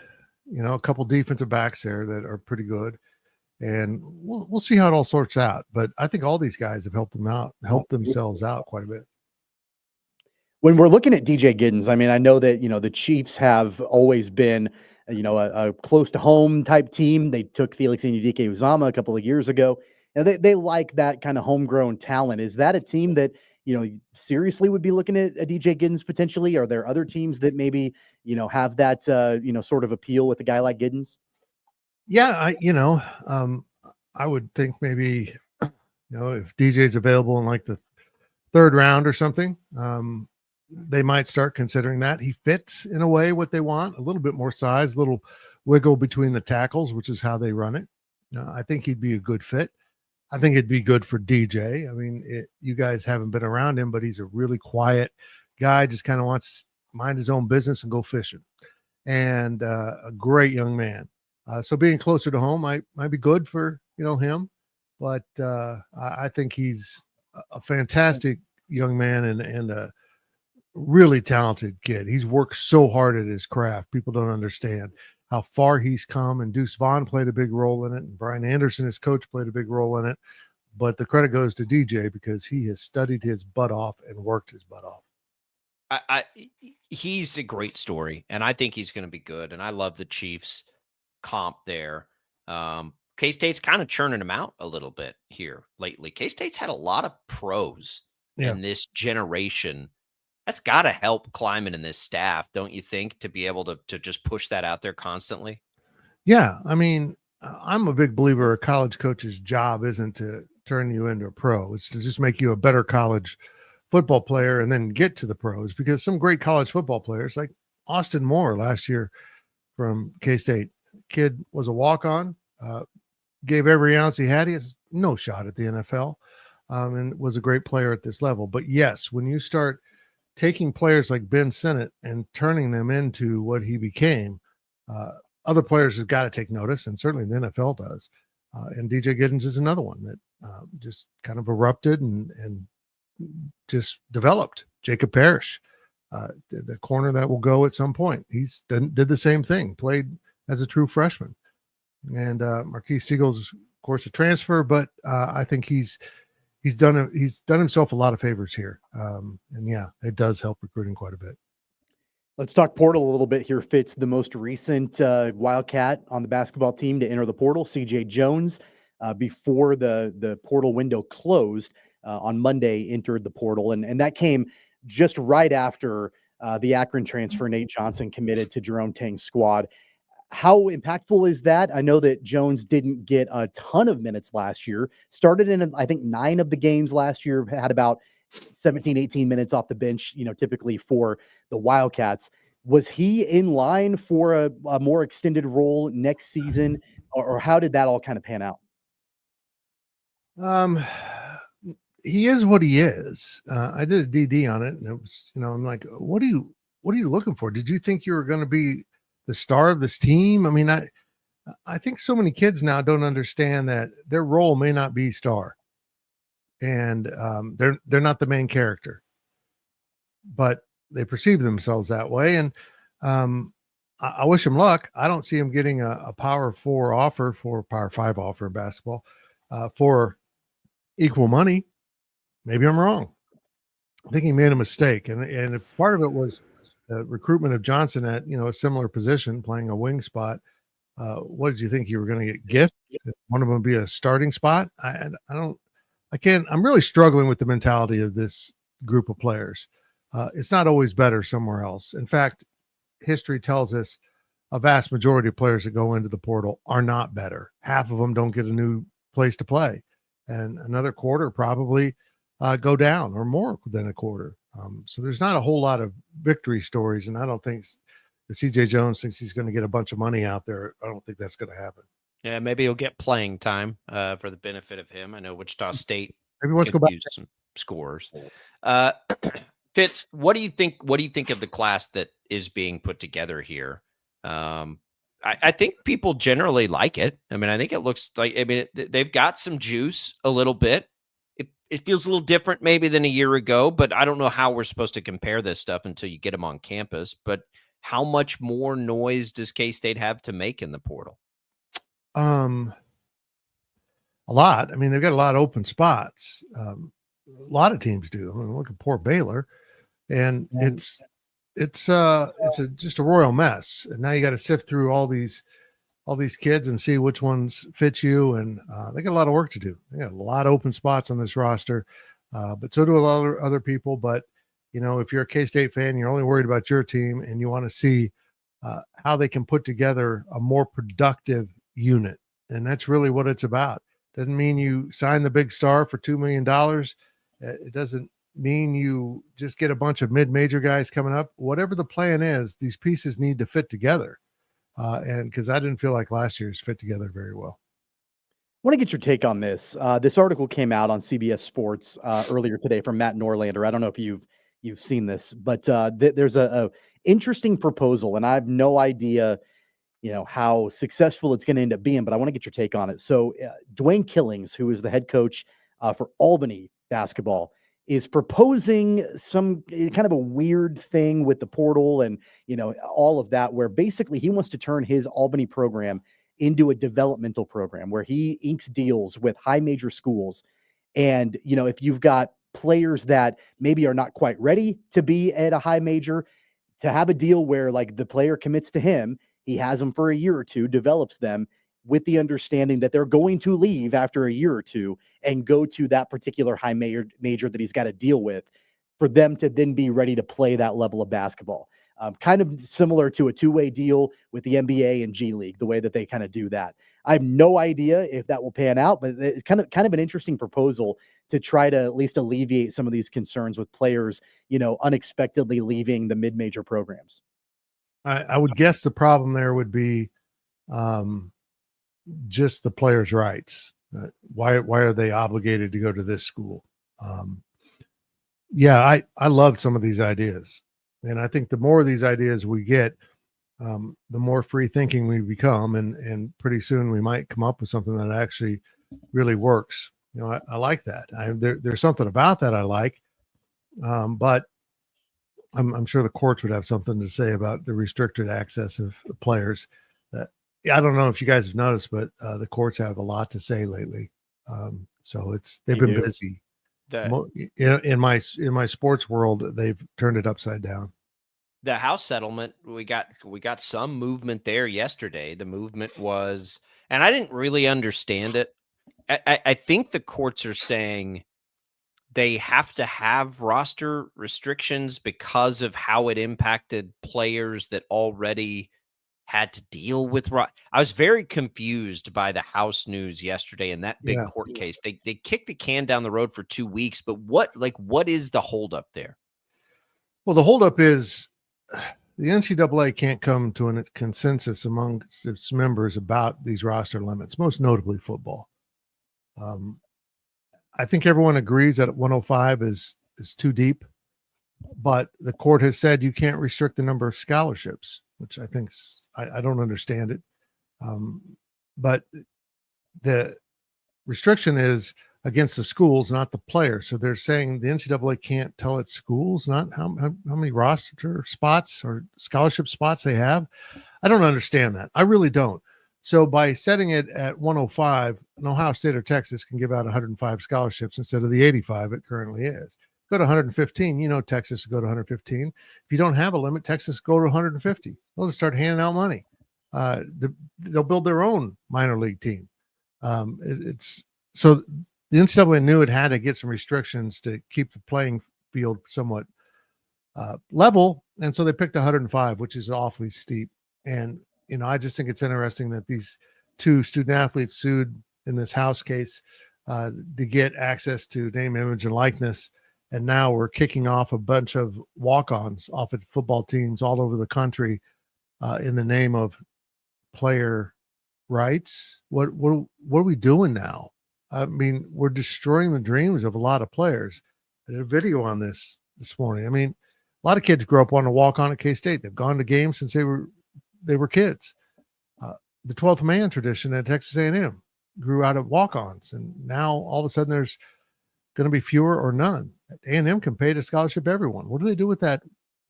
couple defensive backs there that are pretty good. And we'll see how it all sorts out. But I think all these guys have helped themselves out quite a bit. When we're looking at DJ Giddens, I mean, I know that, the Chiefs have always been, a close to home type team. They took Felix Uzama a couple of years ago. And they like that kind of homegrown talent. Is that a team that, seriously would be looking at a DJ Giddens potentially? Are there other teams that maybe, have that, sort of appeal with a guy like Giddens? Yeah, I would think maybe, if DJ's available in like the third round or something, they might start considering that. He fits in a way what they want, a little bit more size, a little wiggle between the tackles, which is how they run it. I think he'd be a good fit. I think it'd be good for DJ. I mean, you guys haven't been around him, but he's a really quiet guy, just kind of wants to mind his own business and go fishing. And a great young man. So being closer to home might be good for him, but I think he's a fantastic young man and a really talented kid. He's worked so hard at his craft. People don't understand how far he's come, and Deuce Vaughn played a big role in it, and Brian Anderson, his coach, played a big role in it. But the credit goes to DJ because he has studied his butt off and worked his butt off. He's a great story, and I think he's going to be good. And I love the Chiefs comp there. K-State's kind of churning him out a little bit here lately. K-State's had a lot of pros in this generation. That's got to help Kleiman and this staff, don't you think, to be able to just push that out there constantly? Yeah, I mean, I'm a big believer a college coach's job isn't to turn you into a pro. It's to just make you a better college football player and then get to the pros, because some great college football players like Austin Moore last year from K-State, kid was a walk-on, gave every ounce he had. He has no shot at the NFL, and was a great player at this level. But yes, when you start taking players like Ben Sinnott and turning them into what he became, other players have got to take notice, and certainly the NFL does. And DJ Giddens is another one that just kind of erupted and just developed. Jacob Parrish, the corner that will go at some point. He's did the same thing, played as a true freshman. And Marquise Siegel's, of course, a transfer, but I think he's done himself a lot of favors here. And yeah, it does help recruiting quite a bit. Let's talk portal a little bit here. Fitz, the most recent Wildcat on the basketball team to enter the portal, CJ Jones, before the portal window closed on Monday, entered the portal. And that came just right after the Akron transfer, Nate Johnson, committed to Jerome Tang's squad. How impactful is that? I know that Jones didn't get a ton of minutes last year, started in, I think, 9 of the games last year, had about 17, 18 minutes off the bench, typically for the Wildcats. Was he in line for a more extended role next season, or how did that all kind of pan out? He is what he is. I did a DD on it, and it was, I'm like, what are you looking for? Did you think you were going to be the star of this team? I mean, I think so many kids now don't understand that their role may not be star, and they're not the main character, but they perceive themselves that way. And I wish him luck. I don't see him getting a Power 4 offer, for Power 5 offer in basketball for equal money. Maybe I'm wrong. I think he made a mistake, and if part of it was recruitment of Johnson at a similar position, playing a wing spot. What did you think you were going to get? Gift? One of them be a starting spot? I can't. I'm really struggling with the mentality of this group of players. It's not always better somewhere else. In fact, history tells us a vast majority of players that go into the portal are not better. Half of them don't get a new place to play, and another quarter probably go down, or more than a quarter. So there's not a whole lot of victory stories, and I don't think if CJ Jones thinks he's going to get a bunch of money out there, I don't think that's going to happen. Yeah, maybe he'll get playing time for the benefit of him. I know Wichita State maybe wants to go back. Use some scores. Fitz, what do you think? What do you think of the class that is being put together here? I think people generally like it. I mean, I think it looks like, they've got some juice a little bit. It feels a little different maybe than a year ago, but I don't know how we're supposed to compare this stuff until you get them on campus. But how much more noise does K-State have to make in the portal? A lot. I mean, they've got a lot of open spots. A lot of teams do. I mean, look at poor Baylor, and it's just a royal mess. And now you got to sift through all these kids and see which ones fit you. And they got a lot of work to do. They got a lot of open spots on this roster, but so do a lot of other people. But if you're a K-State fan, you're only worried about your team, and you want to see how they can put together a more productive unit. And that's really what it's about. Doesn't mean you sign the big star for $2 million. It doesn't mean you just get a bunch of mid-major guys coming up. Whatever the plan is, these pieces need to fit together. And because I didn't feel like last year's fit together very well. I want to get your take on this. This article came out on CBS Sports earlier today from Matt Norlander. I don't know if you've seen this, but there's a interesting proposal, and I have no idea how successful it's going to end up being, but I want to get your take on it. So Dwayne Killings, who is the head coach for Albany basketball, is proposing some kind of a weird thing with the portal and, all of that, where basically he wants to turn his Albany program into a developmental program where he inks deals with high major schools. And, if you've got players that maybe are not quite ready to be at a high major, to have a deal where like the player commits to him, he has them for a year or two, develops them with the understanding that they're going to leave after a year or two and go to that particular high major that he's got to deal with, for them to then be ready to play that level of basketball. Kind of similar to a two-way deal with the NBA and G League, the way that they kind of do that. I have no idea if that will pan out, but it's kind of an interesting proposal to try to at least alleviate some of these concerns with players, unexpectedly leaving the mid-major programs. I would guess the problem there would be just the players' rights. Why are they obligated to go to this school? I loved some of these ideas. And I think the more of these ideas we get, the more free thinking we become. And pretty soon we might come up with something that actually really works. I like that. There's something about that I like. But I'm sure the courts would have something to say about the restricted access of players. That I don't know if you guys have noticed, but the courts have a lot to say lately. So they've been busy. In my sports world, they've turned it upside down. The House settlement, we got some movement there yesterday. The movement was, and I didn't really understand it. I think the courts are saying they have to have roster restrictions because of how it impacted players that already had to deal with. I was very confused by the House news yesterday in that big Yeah. court case. They kicked the can down the road for 2 weeks, but what is the holdup there? Well, the holdup is the NCAA can't come to a consensus among its members about these roster limits, most notably football. I think everyone agrees that 105 is too deep, but the court has said you can't restrict the number of scholarships, which I think I don't understand it. But the restriction is against the schools, not the players. So they're saying the NCAA can't tell its schools not how many roster spots or scholarship spots they have. I don't understand that. I really don't. So by setting it at 105, Ohio State or Texas can give out 105 scholarships instead of the 85 it currently is. Go to 115, Texas will go to 115. If you don't have a limit, Texas go to 150. They'll just start handing out money. They'll build their own minor league team. So the NCAA knew it had to get some restrictions to keep the playing field somewhat level, and so they picked 105, which is awfully steep. And I just think it's interesting that these two student athletes sued in this House case to get access to name, image, and likeness. And now we're kicking off a bunch of walk-ons off of football teams all over the country in the name of player rights. What are we doing now? I mean, we're destroying the dreams of a lot of players. I did a video on this morning. I mean, a lot of kids grow up wanting to walk on at K-State. They've gone to games since they were kids. The 12th man tradition at Texas A&M grew out of walk-ons, and now all of a sudden there's going to be fewer or none. A&M can pay to scholarship everyone. What do they do with that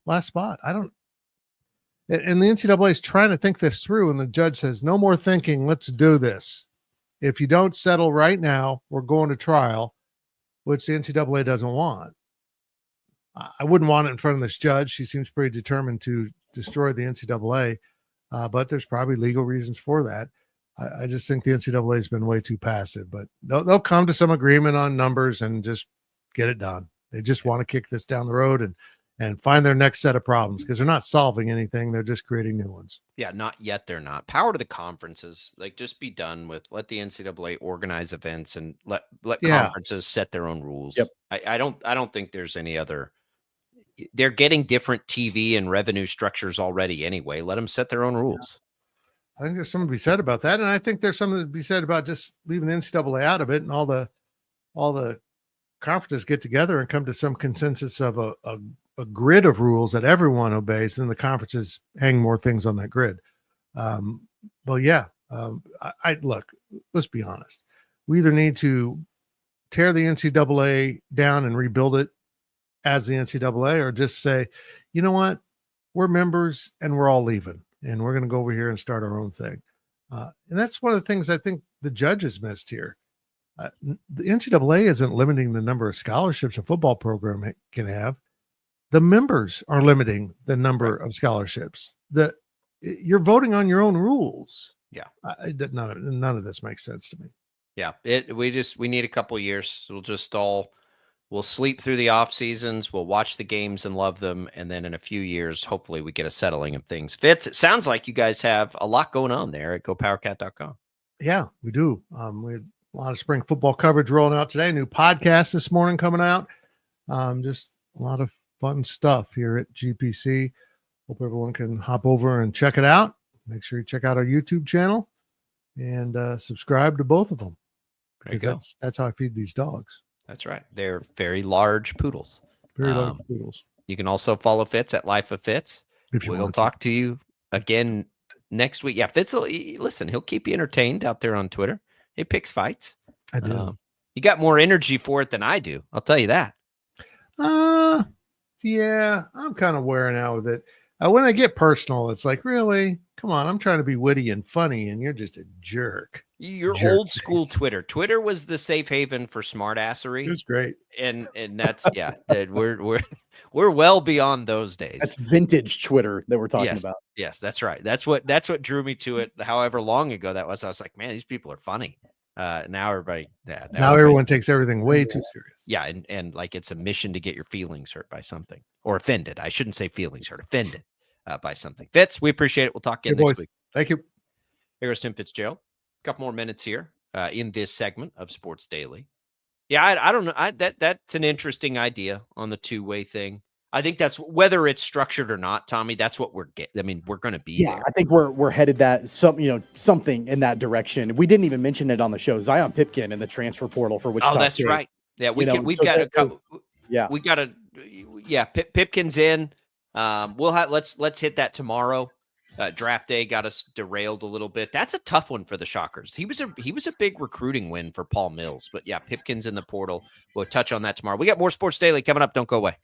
last spot? I don't. And the NCAA is trying to think this through, and the judge says, no more thinking, let's do this. If you don't settle right now, we're going to trial, which the NCAA doesn't want. I wouldn't want it in front of this judge. She seems pretty determined to destroy the NCAA, but there's probably legal reasons for that. I just think the NCAA has been way too passive, but they'll come to some agreement on numbers and just get it done. They just want to kick this down the road and find their next set of problems because they're not solving anything. They're just creating new ones. Yeah, not yet. They're not. Power to the conferences. Like, just be done with. Let the NCAA organize events and let conferences set their own rules. Yep. I don't think there's any other. They're getting different TV and revenue structures already anyway. Let them set their own rules. I think there's something to be said about that, and I think there's something to be said about just leaving the NCAA out of it, and all the conferences get together and come to some consensus of a grid of rules that everyone obeys, and the conferences hang more things on that grid. I look, let's be honest. We either need to tear the NCAA down and rebuild it as the NCAA, or just say, you know what, we're members and we're all leaving, and we're going to go over here and start our own thing. And that's one of the things I think the judges missed here. The NCAA isn't limiting the number of scholarships a football program can have. The members are limiting the number of scholarships. You're voting on your own rules. Yeah. None of this makes sense to me. Yeah. We need a couple of years. We'll sleep through the off seasons. We'll watch the games and love them. And then in a few years, hopefully we get a settling of things. Fitz, it sounds like you guys have a lot going on there at GoPowerCat.com. Yeah, we do. We had a lot of spring football coverage rolling out today. New podcast this morning coming out. Just a lot of fun stuff here at GPC. Hope everyone can hop over and check it out. Make sure you check out our YouTube channel and subscribe to both of them. Because that's how I feed these dogs. That's right. They're very large poodles. Very large poodles. You can also follow Fitz at Life of Fitz. We'll talk to you again next week. Yeah, Fitz, listen, he'll keep you entertained out there on Twitter. He picks fights. I do. You got more energy for it than I do. I'll tell you that. Yeah, I'm kind of wearing out with it. when I get personal, it's like, really? Come on, I'm trying to be witty and funny, and you're just a jerk. You're Jerk old school Twitter. Twitter was the safe haven for smartassery. It was great. And that's we're well beyond those days. That's vintage Twitter that we're talking about. Yes, that's right. That's what drew me to it. However long ago that was, I was like, man, these people are funny. Now everybody, now everyone takes everything way too serious. Yeah, and like it's a mission to get your feelings hurt by something, or offended. I shouldn't say feelings hurt, offended by something. Fitz, we appreciate it. We'll talk again next week. Thank you. Here goes Tim Fitzgerald. A couple more minutes here in this segment of Sports Daily. Yeah, I don't know. That's an interesting idea on the two-way thing. I think that's whether it's structured or not, Tommy. That's what we're getting. I mean, we're going to be there. I think we're headed something in that direction. We didn't even mention it on the show. Zion Pipkin in the transfer portal for Wichita that's State. right. Yeah, we've got a couple. We got a Pipkin's in. We'll have let's hit that tomorrow. Draft day got us derailed a little bit. That's a tough one for the Shockers. He was a big recruiting win for Paul Mills. But yeah, Pipkin's in the portal. We'll touch on that tomorrow. We got more Sports Daily coming up. Don't go away.